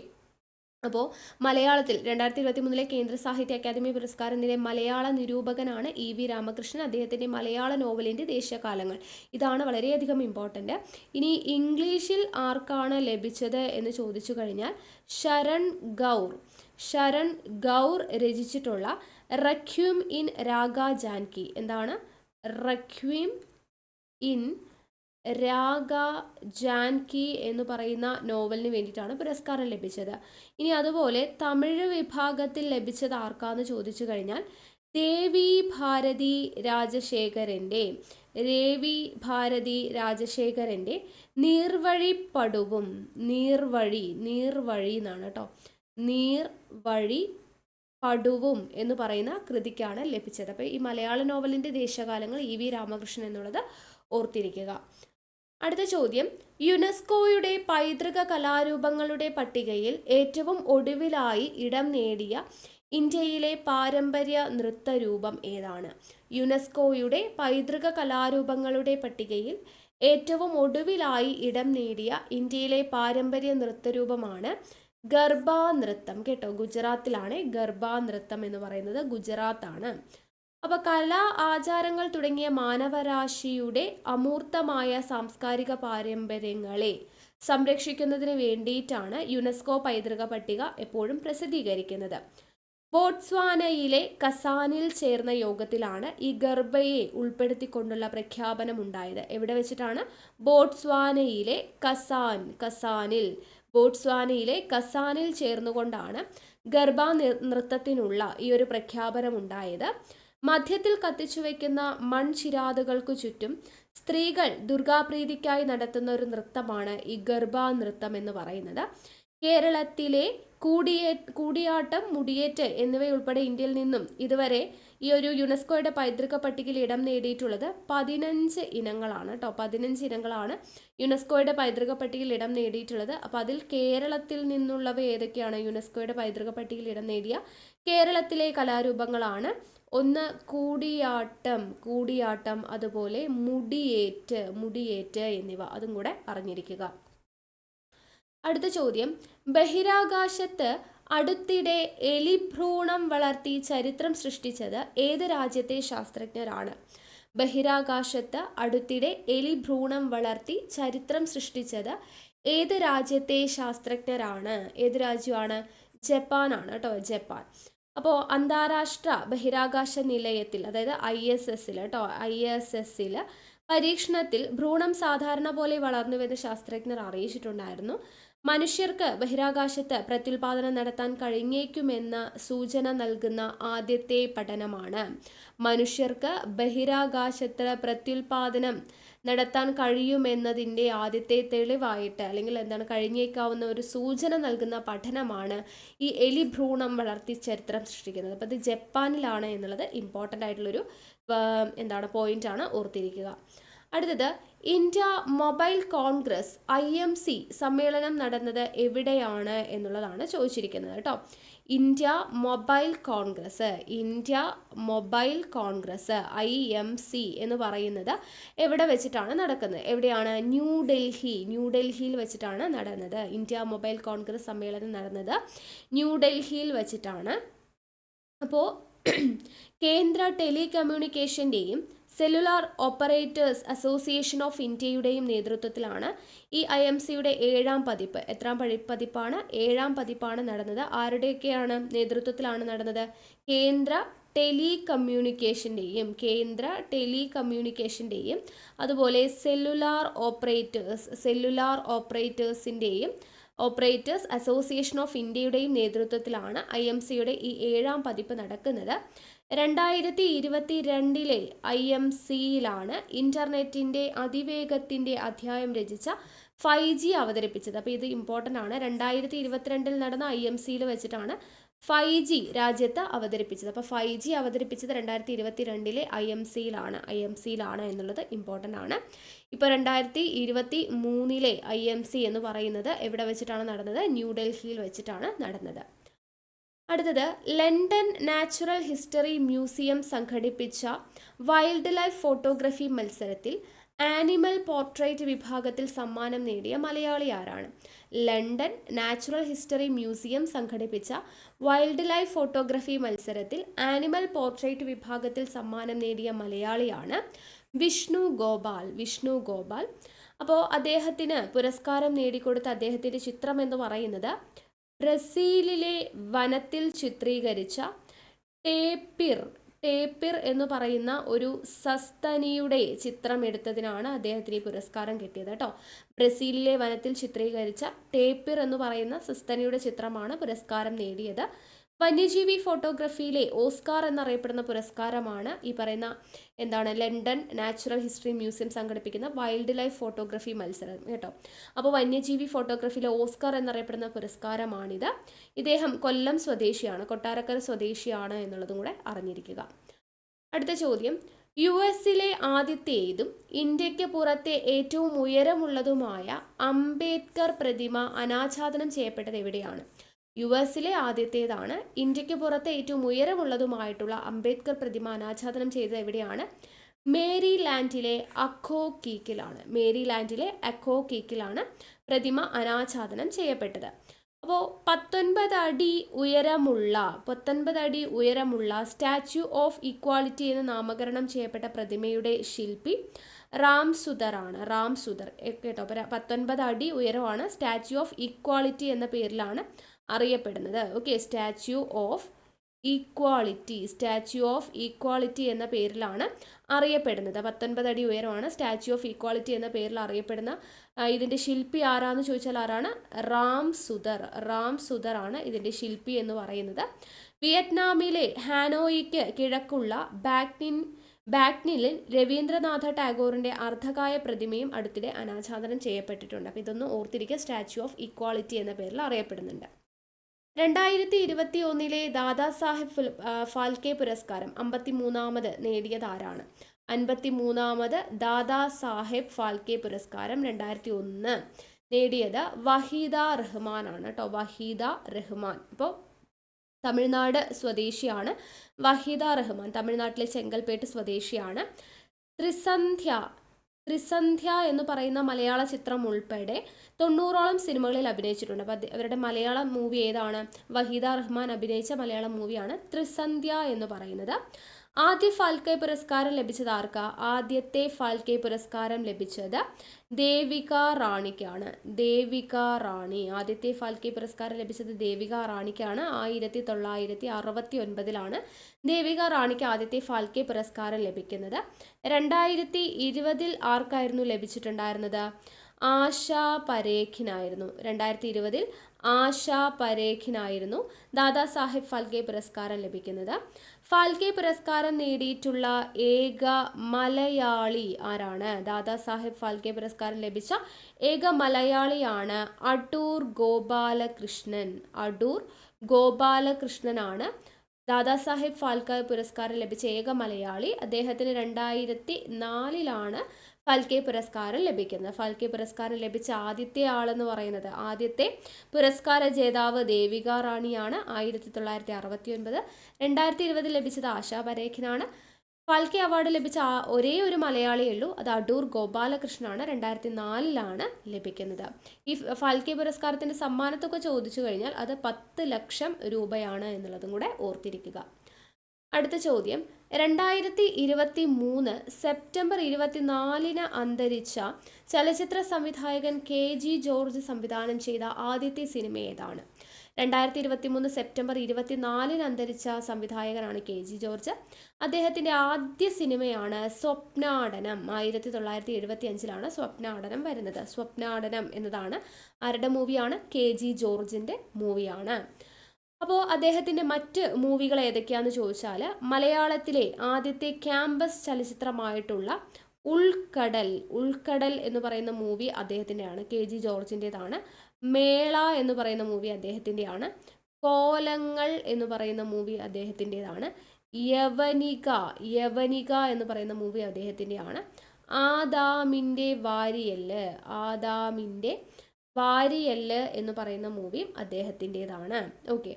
അപ്പോൾ മലയാളത്തിൽ 2023 കേന്ദ്ര സാഹിത്യ അക്കാദമി പുരസ്കാരം നേടിയ മലയാള നിരൂപകനാണ് EV രാമകൃഷ്ണൻ. അദ്ദേഹത്തിൻ്റെ മലയാള നോവലിൻ്റെ ദേശകാലങ്ങൾ. ഇതാണ് വളരെയധികം ഇമ്പോർട്ടൻ്റ്. ഇനി ഇംഗ്ലീഷിൽ ആർക്കാണ് ലഭിച്ചത് എന്ന് ചോദിച്ചു കഴിഞ്ഞാൽ ശരൺ ഗൗർ രചിച്ചിട്ടുള്ള റെക്വീം ഇൻ രാഗ ജാൻകി. എന്താണ്? റെക്വീം ഇൻ രാഗ ജാൻകി എന്ന് പറയുന്ന നോവലിന് വേണ്ടിയിട്ടാണ് പുരസ്കാരം ലഭിച്ചത്. ഇനി അതുപോലെ തമിഴ് വിഭാഗത്തിൽ ലഭിച്ചത് ആർക്കാന്ന് ചോദിച്ചു കഴിഞ്ഞാൽ ദേവി ഭാരതി രാജശേഖരൻ്റെ നീർവഴിപ്പടുവും. നീർവഴി എന്നാണ് കേട്ടോ. നീർവഴി പടുവും എന്ന് പറയുന്ന കൃതിക്കാണ് ലഭിച്ചത്. അപ്പോൾ ഈ മലയാള നോവലിൻ്റെ ദേശകാലങ്ങൾ EV രാമകൃഷ്ണൻ എന്നുള്ളത് ഓർത്തിരിക്കുക. അടുത്ത ചോദ്യം, യുനെസ്കോയുടെ പൈതൃക കലാരൂപങ്ങളുടെ പട്ടികയിൽ ഏറ്റവും ഒടുവിലായി ഇടം നേടിയ ഇന്ത്യയിലെ പാരമ്പര്യ നൃത്തരൂപം ഏതാണ്? യുനെസ്കോയുടെ പൈതൃക കലാരൂപങ്ങളുടെ പട്ടികയിൽ ഏറ്റവും ഒടുവിലായി ഇടം നേടിയ ഇന്ത്യയിലെ പാരമ്പര്യ നൃത്തരൂപമാണ് ഗർഭ നൃത്തം. കേട്ടോ, ഗുജറാത്തിലാണ് ഗർഭ നൃത്തം എന്ന് പറയുന്നത്. ഗുജറാത്താണ്. അപ്പോൾ കല, ആചാരങ്ങൾ തുടങ്ങിയ മാനവരാശിയുടെ അമൂർത്തമായ സാംസ്കാരിക പാരമ്പര്യങ്ങളെ സംരക്ഷിക്കുന്നതിന് വേണ്ടിയിട്ടാണ് യുനെസ്കോ പൈതൃക പട്ടിക എപ്പോഴും പ്രസിദ്ധീകരിക്കുന്നത്. ബോട്സ്വാനയിലെ കസാനിൽ ചേർന്ന യോഗത്തിലാണ് ഈ ഗർഭയെ ഉൾപ്പെടുത്തിക്കൊണ്ടുള്ള പ്രഖ്യാപനം ഉണ്ടായത്. എവിടെ വെച്ചിട്ടാണ്? ബോട്സ്വാനയിലെ കസാനിൽ ചേർന്നുകൊണ്ടാണ് ഗർഭ നൃത്തത്തിനുള്ള ഈ ഒരു പ്രഖ്യാപനം ഉണ്ടായത്. മധ്യത്തിൽ കത്തിച്ചു വയ്ക്കുന്ന മൺചിരാതുകൾക്കു ചുറ്റും സ്ത്രീകൾ ദുർഗാപ്രീതിക്കായി നടത്തുന്ന ഒരു നൃത്തമാണ് ഈ ഗർഭ നൃത്തം എന്ന് പറയുന്നത്. കേരളത്തിലെ കൂടിയാട്ടം, മുടിയേറ്റ് എന്നിവയുൾപ്പെടെ ഇന്ത്യയിൽ നിന്നും ഇതുവരെ ഈ ഒരു യുനെസ്കോയുടെ പൈതൃക പട്ടികയിൽ ഇടം നേടിയിട്ടുള്ളത് 15 ഇനങ്ങളാണ് കേട്ടോ. 15 ഇനങ്ങളാണ് യുനെസ്കോയുടെ പൈതൃക പട്ടികയിൽ ഇടം നേടിയിട്ടുള്ളത്. അപ്പോൾ അതിൽ കേരളത്തിൽ നിന്നുള്ളവ ഏതൊക്കെയാണ് യുനെസ്കോയുടെ പൈതൃക പട്ടികയിൽ ഇടം നേടിയ കേരളത്തിലെ കലാരൂപങ്ങളാണ്? ഒന്ന് കൂടിയാട്ടം, അതുപോലെ മുടിയേറ്റ് എന്നിവ. അതും കൂടെ അറിഞ്ഞിരിക്കുക. അടുത്ത ചോദ്യം, ബഹിരാകാശത്ത് അടുത്തിടെ എലിഭ്രൂണം വളർത്തി ചരിത്രം സൃഷ്ടിച്ചത് ഏത് രാജ്യത്തെ ശാസ്ത്രജ്ഞരാണ്? ബഹിരാകാശത്ത് അടുത്തിടെ എലിഭ്രൂണം വളർത്തി ചരിത്രം സൃഷ്ടിച്ചത് ഏത് രാജ്യത്തെ ശാസ്ത്രജ്ഞരാണ്? ഏത് രാജ്യമാണ്? ജപ്പാനാണ് കേട്ടോ, ജപ്പാൻ. അപ്പോൾ അന്താരാഷ്ട്ര ബഹിരാകാശ നിലയത്തിൽ, അതായത് ISS കേട്ടോ, ISS പരീക്ഷണത്തിൽ ഭ്രൂണം സാധാരണ പോലെ വളർന്നുവെന്ന് ശാസ്ത്രജ്ഞർ അറിയിച്ചിട്ടുണ്ടായിരുന്നു. മനുഷ്യർക്ക് ബഹിരാകാശത്ത് പ്രത്യുൽപാദനം നടത്താൻ കഴിഞ്ഞേക്കുമെന്ന സൂചന നൽകുന്ന ആദ്യത്തെ പഠനമാണ്. മനുഷ്യർക്ക് ബഹിരാകാശത്ത് പ്രത്യുൽപാദനം നടത്താൻ കഴിയുമെന്നതിൻ്റെ ആദ്യത്തെ തെളിവായിട്ട്, അല്ലെങ്കിൽ എന്താണ്, കഴിഞ്ഞേക്കാവുന്ന ഒരു സൂചന നൽകുന്ന പഠനമാണ് ഈ എലിഭ്രൂണം വളർത്തി ചരിത്രം സൃഷ്ടിക്കുന്നത്. അപ്പോൾ ഇത് ജപ്പാനിലാണ് എന്നുള്ളത് ഇമ്പോർട്ടൻ്റ് ആയിട്ടുള്ളൊരു പോയിന്റാണ്, ഓർത്തിരിക്കുക. അടുത്തത്, ഇന്ത്യ മൊബൈൽ കോൺഗ്രസ് IMC സമ്മേളനം നടന്നത് എവിടെയാണ് എന്നുള്ളതാണ് ചോദിച്ചിരിക്കുന്നത് കേട്ടോ. ഇന്ത്യ മൊബൈൽ കോൺഗ്രസ് IMC എന്ന് പറയുന്നത് എവിടെ വെച്ചിട്ടാണ് നടക്കുന്നത്? എവിടെയാണ്? ന്യൂഡൽഹിയിൽ വെച്ചിട്ടാണ് നടന്നത്. ഇന്ത്യ മൊബൈൽ കോൺഗ്രസ് സമ്മേളനം നടന്നത് ന്യൂഡൽഹിയിൽ വെച്ചിട്ടാണ്. അപ്പോൾ കേന്ദ്ര ടെലികമ്മ്യൂണിക്കേഷൻ്റെയും സെല്ലുലാർ ഓപ്പറേറ്റേഴ്സ് അസോസിയേഷൻ ഓഫ് ഇന്ത്യയുടെയും നേതൃത്വത്തിലാണ് ഈ IMCയുടെ 7ാം പതിപ്പ്. എത്രാം പതിപ്പാണ്? 7ാം പതിപ്പാണ് നടന്നത്. ആരുടെയൊക്കെയാണ് നേതൃത്വത്തിലാണ് നടന്നത്? കേന്ദ്ര ടെലികമ്മ്യൂണിക്കേഷൻ്റെയും അതുപോലെ സെല്ലുലാർ ഓപ്പറേറ്റേഴ്സിൻ്റെയും ഓപ്പറേറ്റേഴ്സ് അസോസിയേഷൻ ഓഫ് ഇന്ത്യയുടെയും നേതൃത്വത്തിലാണ് IMCയുടെ ഈ 7ാം പതിപ്പ് നടക്കുന്നത്. 2022 IMCയിലാണ് ഇൻ്റർനെറ്റിൻ്റെ അതിവേഗത്തിൻ്റെ അധ്യായം രചിച്ച 5G അവതരിപ്പിച്ചത്. അപ്പോൾ ഇത് ഇമ്പോർട്ടൻ്റ് ആണ്. 2022 നടന്ന IMCയിൽ വെച്ചിട്ടാണ് 5G രാജ്യത്ത് അവതരിപ്പിച്ചത്. അപ്പോൾ 5G അവതരിപ്പിച്ചത് 2022 IMCയിലാണ് എന്നുള്ളത് ഇമ്പോർട്ടൻ്റ് ആണ്. ഇപ്പോൾ 2023 IMC എന്ന് പറയുന്നത് എവിടെ വെച്ചിട്ടാണ് നടന്നത്? ന്യൂഡൽഹിയിൽ വെച്ചിട്ടാണ് നടന്നത്. അടുത്തത്, ലണ്ടൻ നാച്ചുറൽ ഹിസ്റ്ററി മ്യൂസിയം സംഘടിപ്പിച്ച വൈൽഡ് ലൈഫ് ഫോട്ടോഗ്രഫി മത്സരത്തിൽ ആനിമൽ പോർട്രേറ്റ് വിഭാഗത്തിൽ സമ്മാനം നേടിയ മലയാളി ആരാണ്? ലണ്ടൻ നാച്ചുറൽ ഹിസ്റ്ററി മ്യൂസിയം സംഘടിപ്പിച്ച വൈൽഡ് ലൈഫ് ഫോട്ടോഗ്രഫി മത്സരത്തിൽ ആനിമൽ പോർട്രേറ്റ് വിഭാഗത്തിൽ സമ്മാനം നേടിയ മലയാളിയാണ് വിഷ്ണു ഗോപാൽ. അപ്പോൾ അദ്ദേഹത്തിന് പുരസ്കാരം നേടിക്കൊടുത്ത അദ്ദേഹത്തിൻ്റെ ചിത്രം എന്ന് പറയുന്നത് ബ്രസീലിലെ വനത്തിൽ ചിത്രീകരിച്ച ടേപ്പിർ എന്ന് പറയുന്ന ഒരു സസ്തനിയുടെ ചിത്രം എടുത്തതിനാണ് അദ്ദേഹത്തിന് ഈ പുരസ്കാരം കിട്ടിയത് കേട്ടോ. ബ്രസീലിലെ വനത്തിൽ ചിത്രീകരിച്ച ടേപ്പിർ എന്ന് പറയുന്ന സസ്തനിയുടെ ചിത്രമാണ് പുരസ്കാരം നേടിയത്. വന്യജീവി ഫോട്ടോഗ്രഫിയിലെ ഓസ്കാർ എന്നറിയപ്പെടുന്ന പുരസ്കാരമാണ് ഈ പറയുന്ന ലണ്ടൻ നാച്ചുറൽ ഹിസ്റ്ററി മ്യൂസിയം സംഘടിപ്പിക്കുന്ന വൈൽഡ് ലൈഫ് ഫോട്ടോഗ്രഫി മത്സരം കേട്ടോ. അപ്പോൾ വന്യജീവി ഫോട്ടോഗ്രഫിയിലെ ഓസ്കാർ എന്നറിയപ്പെടുന്ന പുരസ്കാരമാണിത്. ഇദ്ദേഹം കൊല്ലം സ്വദേശിയാണ്, കൊട്ടാരക്കര സ്വദേശിയാണ് എന്നുള്ളതും കൂടെ അറിഞ്ഞിരിക്കുക. അടുത്ത ചോദ്യം, US-ലെ ആദ്യത്തേതും ഇന്ത്യക്ക് പുറത്തെ ഏറ്റവും ഉയരമുള്ളതുമായ അംബേദ്കർ പ്രതിമ അനാച്ഛാദനം ചെയ്യപ്പെട്ടത് എവിടെയാണ്? US-ലെ ആദ്യത്തേതാണ്, ഇന്ത്യക്ക് പുറത്തെ ഏറ്റവും ഉയരമുള്ളതുമായിട്ടുള്ള അംബേദ്കർ പ്രതിമ അനാച്ഛാദനം ചെയ്തത് എവിടെയാണ്? മേരിലാൻഡിലെ അക്കോ കീക്കിലാണ് പ്രതിമ അനാച്ഛാദനം ചെയ്യപ്പെട്ടത്. അപ്പോൾ 19 അടി ഉയരമുള്ള സ്റ്റാച്യു ഓഫ് ഈക്വാലിറ്റി എന്ന് നാമകരണം ചെയ്യപ്പെട്ട പ്രതിമയുടെ ശില്പി റാം സുധർ കേട്ടോ. 19 അടി ഉയരമാണ്, സ്റ്റാച്യു ഓഫ് ഈക്വാലിറ്റി എന്ന പേരിലാണ് അറിയപ്പെടുന്നത്. ഓക്കെ, സ്റ്റാച്യു ഓഫ് ഈക്വാലിറ്റി എന്ന പേരിലാണ് അറിയപ്പെടുന്നത്. 19 അടി ഉയരമാണ്, സ്റ്റാച്യു ഓഫ് ഈക്വാലിറ്റി എന്ന പേരിൽ അറിയപ്പെടുന്ന ഇതിൻ്റെ ശില്പി ആരാന്ന് ചോദിച്ചാൽ ആരാണ്? റാം സുധർ ആണ് ഇതിൻ്റെ ശില്പി എന്ന് പറയുന്നത്. വിയറ്റ്നാമിലെ ഹാനോയിക്ക് കിഴക്കുള്ള ബാക്നിൻ ബാഗ്നിലിൽ രവീന്ദ്രനാഥ ടാഗോറിന്റെ അർദ്ധകായ പ്രതിമയും അടുത്തിടെ അനാച്ഛാദനം ചെയ്യപ്പെട്ടിട്ടുണ്ട്. അപ്പോൾ ഇതൊന്ന് ഓർത്തിരിക്കുക, സ്റ്റാച്യു ഓഫ് ഇക്വാളിറ്റി എന്ന പേരിൽ അറിയപ്പെടുന്നുണ്ട്. 2021 ദാദാ സാഹിബ് ഫാൽക്കെ പുരസ്കാരം 53ാമത് നേടിയത് ആരാണ്? 53ാമത് ദാദാ സാഹിബ് ഫാൽക്കെ പുരസ്കാരം 2001 നേടിയത് വഹീദ റഹ്മാൻ ആണ് കേട്ടോ. വഹീദ റഹ്മാൻ. അപ്പോൾ തമിഴ്നാട് സ്വദേശിയാണ് വഹീദ റഹ്മാൻ. തമിഴ്നാട്ടിലെ ചെങ്കൽപ്പേട്ട് സ്വദേശിയാണ്. ത്രിസന്ധ്യ എന്ന് പറയുന്ന മലയാള ചിത്രം ഉൾപ്പെടെ 90ഓളം സിനിമകളിൽ അഭിനയിച്ചിട്ടുണ്ട്. അപ്പോൾ അവരുടെ മലയാളം മൂവി ഏതാണ്? വഹീദ റഹ്മാൻ അഭിനയിച്ച മലയാളം മൂവിയാണ് ത്രിസന്ധ്യ എന്ന് പറയുന്നത്. ആദ്യ ഫാൽക്കെ പുരസ്കാരം ലഭിച്ചത് ആർക്കാ? ആദ്യത്തെ ഫാൽക്കെ പുരസ്കാരം ലഭിച്ചത് ദേവിക റാണിക്കാണ്. ദേവിക റാണി. ആദ്യത്തെ ഫാൽക്കെ പുരസ്കാരം ലഭിച്ചത് ദേവിക റാണിക്കാണ്. 1969 ദേവിക റാണിക്ക് ആദ്യത്തെ ഫാൽക്കെ പുരസ്കാരം ലഭിക്കുന്നത്. 2020 ആർക്കായിരുന്നു ലഭിച്ചിട്ടുണ്ടായിരുന്നത്? ആശാ പരേഖിനായിരുന്നു. 2020 ആശാ പരേഖിനായിരുന്നു ദാദാ സാഹിബ് ഫാൽക്കെ പുരസ്കാരം ലഭിക്കുന്നത്. ഫാൽക്കെ പുരസ്കാരം നേടിയിട്ടുള്ള ഏക മലയാളി ആരാണ്? ദാദാ സാഹിബ് ഫാൽക്കെ പുരസ്കാരം ലഭിച്ച ഏക മലയാളിയാണ് അടൂർ ഗോപാലകൃഷ്ണൻ. അടൂർ ഗോപാലകൃഷ്ണനാണ് ദാദാ സാഹിബ് ഫാൽക്കെ പുരസ്കാരം ലഭിച്ച ഏക മലയാളി. അദ്ദേഹത്തിന് 2004 ഫാൽക്കെ പുരസ്കാരം ലഭിക്കുന്നത്. ഫാൽക്കെ പുരസ്കാരം ലഭിച്ച ആദ്യത്തെ ആളെന്ന് പറയുന്നത്, ആദ്യത്തെ പുരസ്കാര ജേതാവ് ദേവിക റാണിയാണ്. 1969. 2020 ലഭിച്ചത് ആശാ പരേഖിനാണ്. ഫാൽക്കെ അവാർഡ് ലഭിച്ച ഒരേ ഒരു മലയാളിയേ ഉള്ളൂ, അത് അടൂർ ഗോപാലകൃഷ്ണനാണ്. 2004 ലഭിക്കുന്നത്. ഈ ഫാൽക്കെ പുരസ്കാരത്തിന്റെ സമ്മാനത്തൊക്കെ ചോദിച്ചു കഴിഞ്ഞാൽ അത് 10 ലക്ഷം രൂപയാണ് എന്നുള്ളതും കൂടെ ഓർത്തിരിക്കുക. അടുത്ത ചോദ്യം, 2023 സെപ്റ്റംബർ 24 അന്തരിച്ച ചലച്ചിത്ര സംവിധായകൻ KG ജോർജ് സംവിധാനം ചെയ്ത ആദ്യത്തെ സിനിമ ഏതാണ്? 2023 സെപ്റ്റംബർ 24 അന്തരിച്ച സംവിധായകനാണ് KG ജോർജ്. അദ്ദേഹത്തിൻ്റെ ആദ്യ സിനിമയാണ് സ്വപ്നാടനം. 1975 സ്വപ്നാടനം വരുന്നത്. സ്വപ്നാടനം എന്നതാണ് ആരുടെ മൂവിയാണ്? KG ജോർജിൻ്റെ മൂവിയാണ്. അപ്പോൾ അദ്ദേഹത്തിൻ്റെ മറ്റ് മൂവികൾ ഏതൊക്കെയാണെന്ന് ചോദിച്ചാൽ, മലയാളത്തിലെ ആദ്യത്തെ ക്യാമ്പസ് ചലച്ചിത്രമായിട്ടുള്ള ഉൾക്കടൽ എന്ന് പറയുന്ന മൂവി അദ്ദേഹത്തിൻ്റെയാണ്, KG ജോർജിൻ്റെതാണ്. മേള എന്ന് പറയുന്ന മൂവി അദ്ദേഹത്തിൻ്റെയാണ്. കോലങ്ങൾ എന്ന് പറയുന്ന മൂവി അദ്ദേഹത്തിൻ്റെതാണ്. യവനിക എന്ന് പറയുന്ന മൂവി അദ്ദേഹത്തിൻ്റെയാണ്. ആദാമിൻ്റെ വാരിയല്ല് എന്ന് പറയുന്ന മൂവിയും അദ്ദേഹത്തിൻ്റെതാണ്. ഓക്കെ,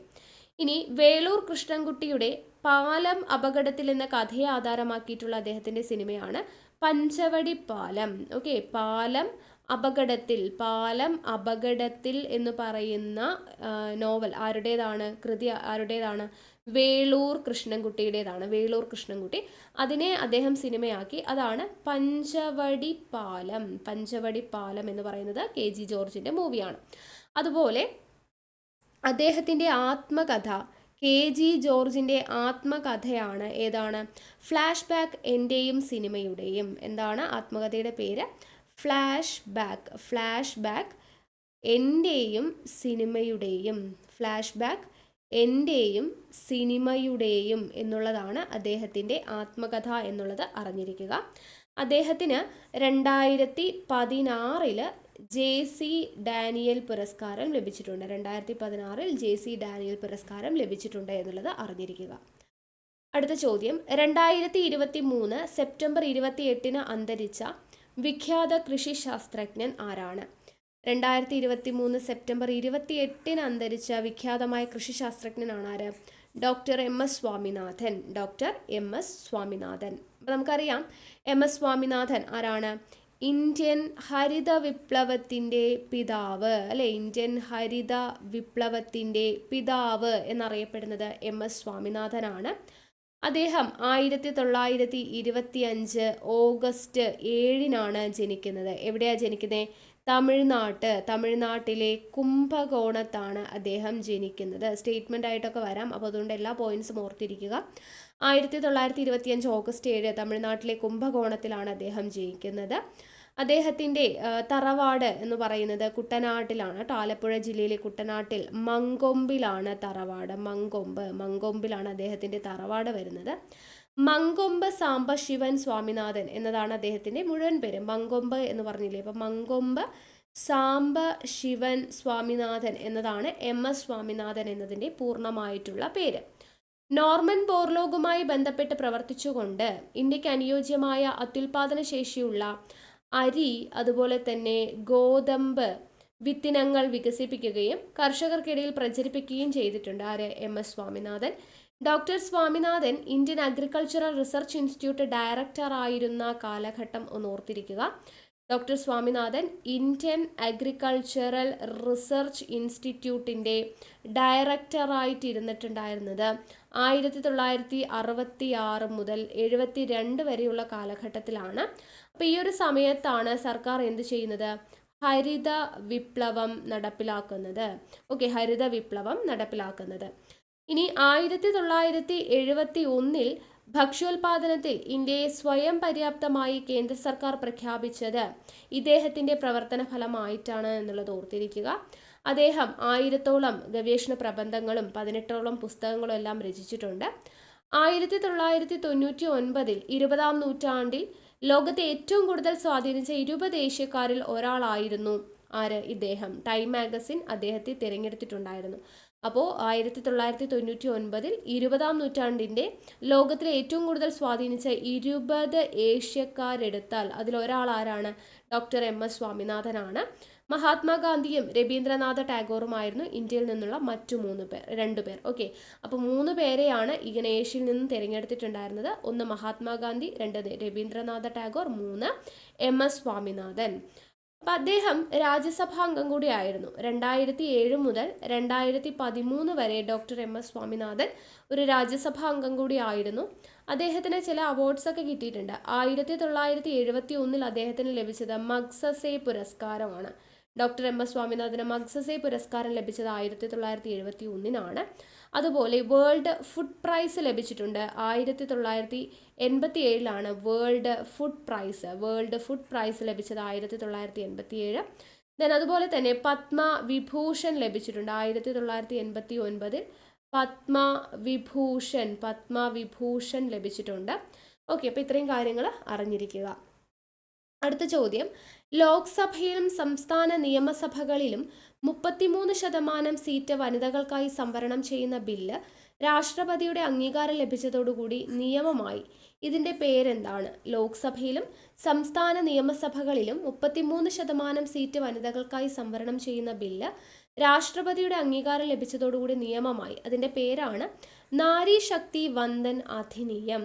ഇനി വേളൂർ കൃഷ്ണൻകുട്ടിയുടെ പാലം അപകടത്തിൽ എന്ന കഥയെ ആധാരമാക്കിയിട്ടുള്ള അദ്ദേഹത്തിൻ്റെ സിനിമയാണ് പഞ്ചവടി പാലം. ഓക്കെ, പാലം അപകടത്തിൽ എന്ന് പറയുന്ന നോവൽ ആരുടേതാണ്? കൃതി ആരുടേതാണ്? വേളൂർ കൃഷ്ണൻകുട്ടിയുടേതാണ്. വേളൂർ കൃഷ്ണൻകുട്ടി അതിനെ അദ്ദേഹം സിനിമയാക്കി. അതാണ് പഞ്ചവടി പാലം എന്ന് പറയുന്നത് KG ജോർജിൻ്റെ മൂവിയാണ്. അതുപോലെ അദ്ദേഹത്തിൻ്റെ ആത്മകഥ, KG ജോർജിൻ്റെ ആത്മകഥയാണ് ഏതാണ്? ഫ്ലാഷ് ബാക്ക് എൻ്റെയും സിനിമയുടെയും. എന്താണ് ആത്മകഥയുടെ പേര്? ഫ്ലാഷ് ബാക്ക് എൻ്റെയും സിനിമയുടെയും എന്നുള്ളതാണ് അദ്ദേഹത്തിൻ്റെ ആത്മകഥ എന്നുള്ളത് അറിഞ്ഞിരിക്കുക. അദ്ദേഹത്തിന് 2016 JC ഡാനിയൽ പുരസ്കാരം ലഭിച്ചിട്ടുണ്ട്. 2016 JC ഡാനിയൽ പുരസ്കാരം ലഭിച്ചിട്ടുണ്ട് എന്നുള്ളത് അറിഞ്ഞിരിക്കുക. അടുത്ത ചോദ്യം, 2023 സെപ്റ്റംബർ 28 അന്തരിച്ച വിഖ്യാത കൃഷി ശാസ്ത്രജ്ഞൻ ആരാണ്? 2023 സെപ്റ്റംബർ 28 അന്തരിച്ച വിഖ്യാതമായ കൃഷി ശാസ്ത്രജ്ഞനാണ് ആര്? Doctor MS Swaminathan. അപ്പോൾ നമുക്കറിയാം MS സ്വാമിനാഥൻ ആരാണ്? ഇന്ത്യൻ ഹരിത വിപ്ലവത്തിൻ്റെ പിതാവ്, അല്ലെ? ഇന്ത്യൻ ഹരിത വിപ്ലവത്തിൻ്റെ പിതാവ് എന്നറിയപ്പെടുന്നത് MS സ്വാമിനാഥനാണ്. അദ്ദേഹം 1925 ഓഗസ്റ്റ് 7 ജനിക്കുന്നത്. എവിടെയാണ് ജനിക്കുന്നത്? തമിഴ്നാട്ടിലെ കുംഭകോണത്താണ് അദ്ദേഹം ജനിക്കുന്നത്. സ്റ്റേറ്റ്മെൻ്റ് ആയിട്ടൊക്കെ വരാം, അപ്പോൾ അതുകൊണ്ട് എല്ലാ പോയിന്റ്സും ഓർത്തിരിക്കുക. 1925 ഓഗസ്റ്റ് 7 തമിഴ്നാട്ടിലെ കുംഭകോണത്തിലാണ് അദ്ദേഹം ജനിക്കുന്നത്. അദ്ദേഹത്തിൻ്റെ തറവാട് എന്ന് പറയുന്നത് കുട്ടനാട്ടിലാണ്. ആലപ്പുഴ ജില്ലയിലെ കുട്ടനാട്ടിൽ മങ്കൊമ്പിലാണ് തറവാട്. മങ്കൊമ്പിലാണ് അദ്ദേഹത്തിൻ്റെ തറവാട് വരുന്നത്. മങ്കൊമ്പ് സാംബ ശിവൻ സ്വാമിനാഥൻ എന്നതാണ് അദ്ദേഹത്തിൻ്റെ മുഴുവൻ പേര്. മങ്കൊമ്പ് എന്ന് പറഞ്ഞില്ലേ, അപ്പം മങ്കൊമ്പ് സാംബ ശിവൻ സ്വാമിനാഥൻ എന്നതാണ് MS സ്വാമിനാഥൻ എന്നതിൻ്റെ പൂർണ്ണമായിട്ടുള്ള പേര്. നോർമൻ ബോർലോഗുമായി ബന്ധപ്പെട്ട് പ്രവർത്തിച്ചുകൊണ്ട് ഇന്ത്യക്ക് അനുയോജ്യമായ അത്യുൽപാദന ശേഷിയുള്ള അരി അതുപോലെ തന്നെ ഗോതമ്പ് വിത്തിനങ്ങൾ വികസിപ്പിക്കുകയും കർഷകർക്കിടയിൽ പ്രചരിപ്പിക്കുകയും ചെയ്തിട്ടുണ്ട്. ആര്? MS Swaminathan. Doctor Swaminathan Indian Agricultural Research Institute director ആയിരുന്ന കാലഘട്ടം ഒന്ന് ഓർത്തിരിക്കുക. Doctor Swaminathan Indian Agricultural Research ഇൻസ്റ്റിറ്റ്യൂട്ടിൻ്റെ ഡയറക്ടറായിട്ടിരുന്നിട്ടുണ്ടായിരുന്നത് 1966 മുതൽ 72 വരെയുള്ള കാലഘട്ടത്തിലാണ്. അപ്പോൾ ഈ ഒരു സമയത്താണ് സർക്കാർ എന്ത് ചെയ്യുന്നത്? ഹരിത വിപ്ലവം നടപ്പിലാക്കുന്നത്. ഹരിത വിപ്ലവം നടപ്പിലാക്കുന്നത്. ഇനി 1971 ഭക്ഷ്യോൽപാദനത്തിൽ ഇന്ത്യയെ സ്വയം പര്യാപ്തമായി കേന്ദ്ര സർക്കാർ പ്രഖ്യാപിച്ചത് ഇദ്ദേഹത്തിൻ്റെ പ്രവർത്തന ഫലമായിട്ടാണ് എന്നുള്ളത് ഓർത്തിരിക്കുക. അദ്ദേഹം 1000ഓളം ഗവേഷണ പ്രബന്ധങ്ങളും 18ഓളം പുസ്തകങ്ങളും എല്ലാം രചിച്ചിട്ടുണ്ട്. 1999 20ാം നൂറ്റാണ്ടിൽ ലോകത്തെ ഏറ്റവും കൂടുതൽ സ്വാധീനിച്ച 20 ഏഷ്യക്കാരിൽ ഒരാളായിരുന്നു ആര്? ഇദ്ദേഹം. ടൈം മാഗസിൻ അദ്ദേഹത്തെ തിരഞ്ഞെടുത്തിട്ടുണ്ടായിരുന്നു. അപ്പോൾ 1999 20ാം നൂറ്റാണ്ടിൻ്റെ ലോകത്തിലെ ഏറ്റവും കൂടുതൽ സ്വാധീനിച്ച 20 ഏഷ്യക്കാരെടുത്താൽ അതിലൊരാൾ ആരാണ്? Doctor MS സ്വാമിനാഥനാണ്. മഹാത്മാഗാന്ധിയും രവീന്ദ്രനാഥ ടാഗോറുമായിരുന്നു ഇന്ത്യയിൽ നിന്നുള്ള മറ്റു 2 പേർ. അപ്പോൾ 3 പേരെയാണ് ഇങ്ങനെ ഏഷ്യയിൽ നിന്നും തിരഞ്ഞെടുത്തിട്ടുണ്ടായിരുന്നത്. 1 മഹാത്മാഗാന്ധി, 2 രവീന്ദ്രനാഥ ടാഗോർ, 3 MS സ്വാമിനാഥൻ. അപ്പം അദ്ദേഹം രാജ്യസഭാ അംഗം കൂടിയായിരുന്നു. 2007 മുതൽ 2013 വരെ ഡോക്ടർ MS സ്വാമിനാഥൻ ഒരു രാജ്യസഭാ അംഗം കൂടിയായിരുന്നു. അദ്ദേഹത്തിന് ചില അവാർഡ്സ് ഒക്കെ കിട്ടിയിട്ടുണ്ട്. 1971 അദ്ദേഹത്തിന് ലഭിച്ചത് മഗ്സസെ പുരസ്കാരമാണ്. ഡോക്ടർ MS സ്വാമിനാഥന് മഗ്സസെ പുരസ്കാരം ലഭിച്ചത് 1971 അതുപോലെ വേൾഡ് ഫുഡ് പ്രൈസ് ലഭിച്ചിട്ടുണ്ട്. 1987 വേൾഡ് ഫുഡ് പ്രൈസ് ലഭിച്ചത് 1987. ദെൻ അതുപോലെ തന്നെ പത്മവിഭൂഷൺ ലഭിച്ചിട്ടുണ്ട് 1989 പത്മവിഭൂഷൺ ലഭിച്ചിട്ടുണ്ട്. അപ്പോൾ ഇത്രയും കാര്യങ്ങൾ അറിഞ്ഞിരിക്കുക. അടുത്ത ചോദ്യം, ലോക്സഭയിലും സംസ്ഥാന നിയമസഭകളിലും 33% സീറ്റ് വനിതകൾക്കായി സംവരണം ചെയ്യുന്ന ബില്ല് രാഷ്ട്രപതിയുടെ അംഗീകാരം ലഭിച്ചതോടുകൂടി നിയമമായി. ഇതിൻ്റെ പേരെന്താണ്? ലോക്സഭയിലും സംസ്ഥാന നിയമസഭകളിലും 33% സീറ്റ് വനിതകൾക്കായി സംവരണം ചെയ്യുന്ന ബില്ല് രാഷ്ട്രപതിയുടെ അംഗീകാരം ലഭിച്ചതോടുകൂടി നിയമമായി. അതിൻ്റെ പേരാണ് നാരി ശക്തി വന്ദൻ അധിനിയം.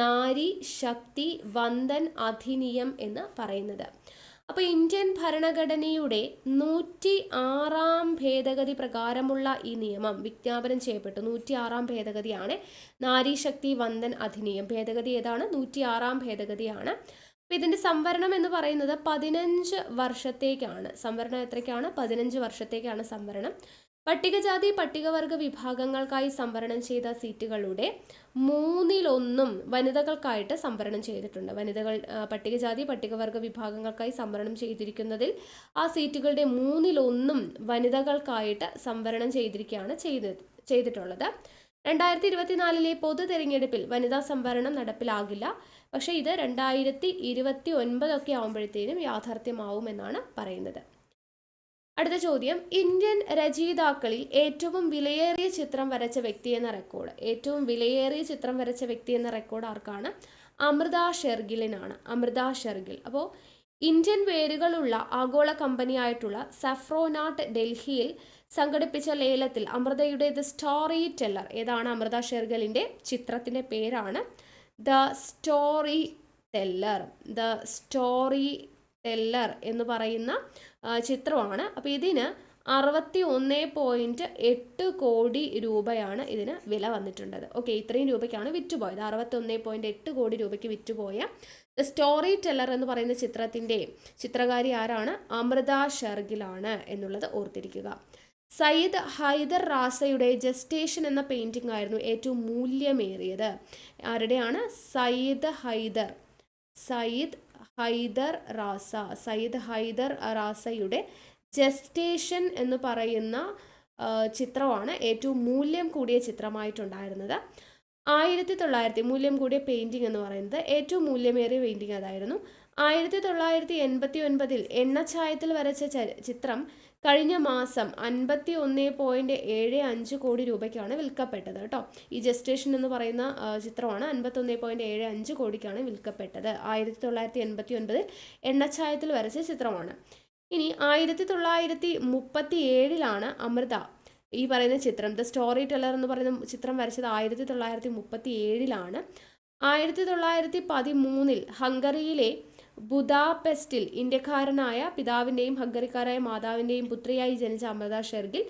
നാരി ശക്തി വന്ദൻ അധിനിയം എന്ന് പറയുന്നത്. അപ്പോൾ ഇന്ത്യൻ ഭരണഘടനയുടെ 106ാം ഭേദഗതി പ്രകാരമുള്ള ഈ നിയമം വിജ്ഞാപനം ചെയ്യപ്പെട്ടു. 106ാം ഭേദഗതിയാണ് നാരി ശക്തി വന്ദൻ അധിനിയം. ഭേദഗതി ഏതാണ്? 106ാം ഭേദഗതിയാണ്. അപ്പോൾ ഇതിൻ്റെ സംവരണം എന്ന് പറയുന്നത് 15 വർഷത്തേക്കാണ്. സംവരണം എത്രയ്ക്കാണ്? 15 വർഷത്തേക്കാണ് സംവരണം. പട്ടികജാതി പട്ടികവർഗ വിഭാഗങ്ങൾക്കായി സംവരണം ചെയ്ത സീറ്റുകളുടെ 1/3 വനിതകൾക്കായിട്ട് സംവരണം ചെയ്തിട്ടുണ്ട്. പട്ടികജാതി പട്ടികവർഗ വിഭാഗങ്ങൾക്കായി സംവരണം ചെയ്തിരിക്കുന്നതിൽ ആ സീറ്റുകളുടെ 1/3 വനിതകൾക്കായിട്ട് സംവരണം ചെയ്തിട്ടുള്ളത്. 2024 പൊതു തെരഞ്ഞെടുപ്പിൽ വനിതാ സംവരണം നടപ്പിലാകില്ല. പക്ഷേ ഇത് 2029 ആകുമ്പോഴത്തേനും യാഥാർത്ഥ്യമാവുമെന്നാണ് പറയുന്നത്. അടുത്ത ചോദ്യം, ഇന്ത്യൻ രചയിതാക്കളിൽ ഏറ്റവും വിലയേറിയ ചിത്രം വരച്ച വ്യക്തി എന്ന റെക്കോർഡ്. ഏറ്റവും വിലയേറിയ ചിത്രം വരച്ച വ്യക്തി എന്ന റെക്കോർഡ് ആർക്കാണ്? അമൃത ഷെർഗിലിനാണ്. അമൃത ഷെർഗിൽ. അപ്പോൾ ഇന്ത്യൻ വേരുകളുള്ള ആഗോള കമ്പനിയായിട്ടുള്ള സഫ്രോനാട്ട് ഡൽഹിയിൽ സംഘടിപ്പിച്ച ലേലത്തിൽ അമൃതയുടെ ദ സ്റ്റോറി ടെല്ലർ, ഏതാണ്? അമൃത ഷെർഗിലിൻ്റെ ചിത്രത്തിൻ്റെ പേരാണ് ദ സ്റ്റോറി ടെല്ലർ എന്ന് പറയുന്ന ചിത്രമാണ്. അപ്പോൾ ഇതിന് 61.8 കോടി രൂപയാണ് ഇതിന് വില വന്നിട്ടുള്ളത്. ഇത്രയും രൂപയ്ക്കാണ് വിറ്റുപോയത്. 61.8 കോടി രൂപയ്ക്ക് വിറ്റുപോയ ദ സ്റ്റോറി ടെല്ലർ എന്ന് പറയുന്ന ചിത്രത്തിൻ്റെ ചിത്രകാരി ആരാണ്? അമൃത ഷെർഗിലാണ് എന്നുള്ളത് ഓർത്തിരിക്കുക. സയ്യിദ് ഹൈദർ റാസയുടെ ജസ്റ്റേഷൻ എന്ന പെയിൻറ്റിംഗ് ആയിരുന്നു ഏറ്റവും മൂല്യമേറിയത്. ആരുടെയാണ്? സയ്യിദ് ഹൈദർ റാസയുടെ ജസ്റ്റേഷൻ എന്ന് പറയുന്ന ചിത്രമാണ് ഏറ്റവും മൂല്യം കൂടിയ ചിത്രമായിട്ടുണ്ടായിരുന്നത്. മൂല്യം കൂടിയ പെയിൻറ്റിംഗ് എന്ന് പറയുന്നത് ഏറ്റവും മൂല്യമേറിയ പെയിൻറ്റിംഗ് അതായിരുന്നു. 1989 എണ്ണച്ചായത്തിൽ വരച്ച ചിത്രം കഴിഞ്ഞ മാസം 51.75 കോടി രൂപയ്ക്കാണ് വിൽക്കപ്പെട്ടത് കേട്ടോ. ഈ ജസ്റ്റേഷൻ എന്ന് പറയുന്ന ചിത്രമാണ് 51.75 കോടിക്കാണ് വിൽക്കപ്പെട്ടത്. 1989 എണ്ണച്ചായത്തിൽ വരച്ച ചിത്രമാണ്. ഇനി 1937 അമൃത ഈ പറയുന്ന ചിത്രം ദ സ്റ്റോറി ടെല്ലർ എന്ന് പറയുന്ന ചിത്രം വരച്ചത് 1937. 1913 ഹംഗറിയിലെ ബുദാപെസ്റ്റിൽ ഇന്ത്യക്കാരനായ പിതാവിൻ്റെയും ഹംഗറിക്കാരായ മാതാവിൻ്റെയും പുത്രിയായി ജനിച്ച അമൃത ഷെർഗിൽ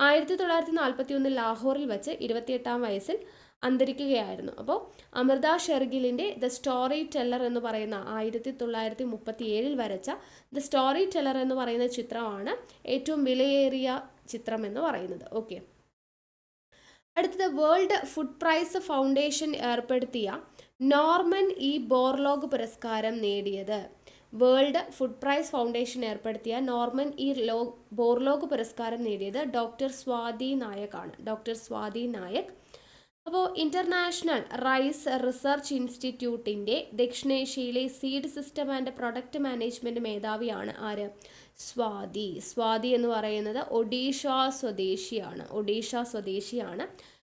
1941 ലാഹോറിൽ വെച്ച് 28-ാം വയസ്സിൽ അന്തരിക്കുകയായിരുന്നു. അപ്പോൾ അമൃത ഷെർഗിലിൻ്റെ ദ സ്റ്റോറി ടെല്ലർ എന്ന് പറയുന്ന 1937 വരച്ച ദ സ്റ്റോറി ടെല്ലർ എന്ന് പറയുന്ന ചിത്രമാണ് ഏറ്റവും വിലയേറിയ ചിത്രം എന്ന് പറയുന്നത്. ഓക്കെ, അടുത്തത് വേൾഡ് ഫുഡ് പ്രൈസ് ഫൗണ്ടേഷൻ ഏർപ്പെടുത്തിയ നോർമൻ ഇ ബോർലോഗ് പുരസ്കാരം നേടിയത്. വേൾഡ് ഫുഡ് പ്രൈസ് ഫൗണ്ടേഷൻ ഏർപ്പെടുത്തിയ നോർമൻ ഇ ബോർലോഗ് പുരസ്കാരം നേടിയത് ഡോക്ടർ സ്വാതി നായക് ആണ്. ഡോക്ടർ സ്വാതി നായക്. അപ്പോൾ ഇൻ്റർനാഷണൽ റൈസ് റിസർച്ച് ഇൻസ്റ്റിറ്റ്യൂട്ടിൻ്റെ ദക്ഷിണേഷ്യയിലെ seed system and product management മേധാവിയാണ് ആര്? സ്വാതി. സ്വാതി എന്ന് പറയുന്നത് ഒഡീഷ സ്വദേശിയാണ്.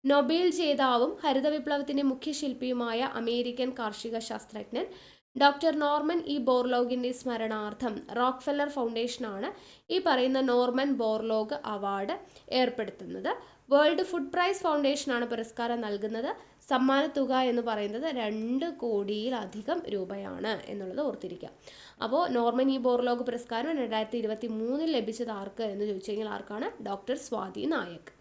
നൊബേൽ ജേതാവും ഹരിത വിപ്ലവത്തിൻ്റെ മുഖ്യ ശില്പിയുമായ അമേരിക്കൻ കാർഷിക ശാസ്ത്രജ്ഞൻ ഡോക്ടർ നോർമൻ ഇ ബോർലോഗിൻ്റെ സ്മരണാർത്ഥം റോക്ക്ഫെല്ലർ ഫൗണ്ടേഷനാണ് ഈ പറയുന്ന നോർമൻ ബോർലോഗ് അവാർഡ് ഏർപ്പെടുത്തുന്നത്. വേൾഡ് ഫുഡ് പ്രൈസ് ഫൗണ്ടേഷനാണ് പുരസ്കാരം നൽകുന്നത്. സമ്മാനത്തുക എന്ന് പറയുന്നത് 2 കോടിയിലധികം രൂപയാണ് എന്നുള്ളത് ഓർത്തിരിക്കുക. അപ്പോൾ നോർമൻ ഇ ബോർലോഗ് പുരസ്കാരം 2023 ലഭിച്ചത് ആർക്ക് എന്ന് ചോദിച്ചു കഴിഞ്ഞാൽ ആർക്കാണ്? ഡോക്ടർ സ്വാതി നായക്.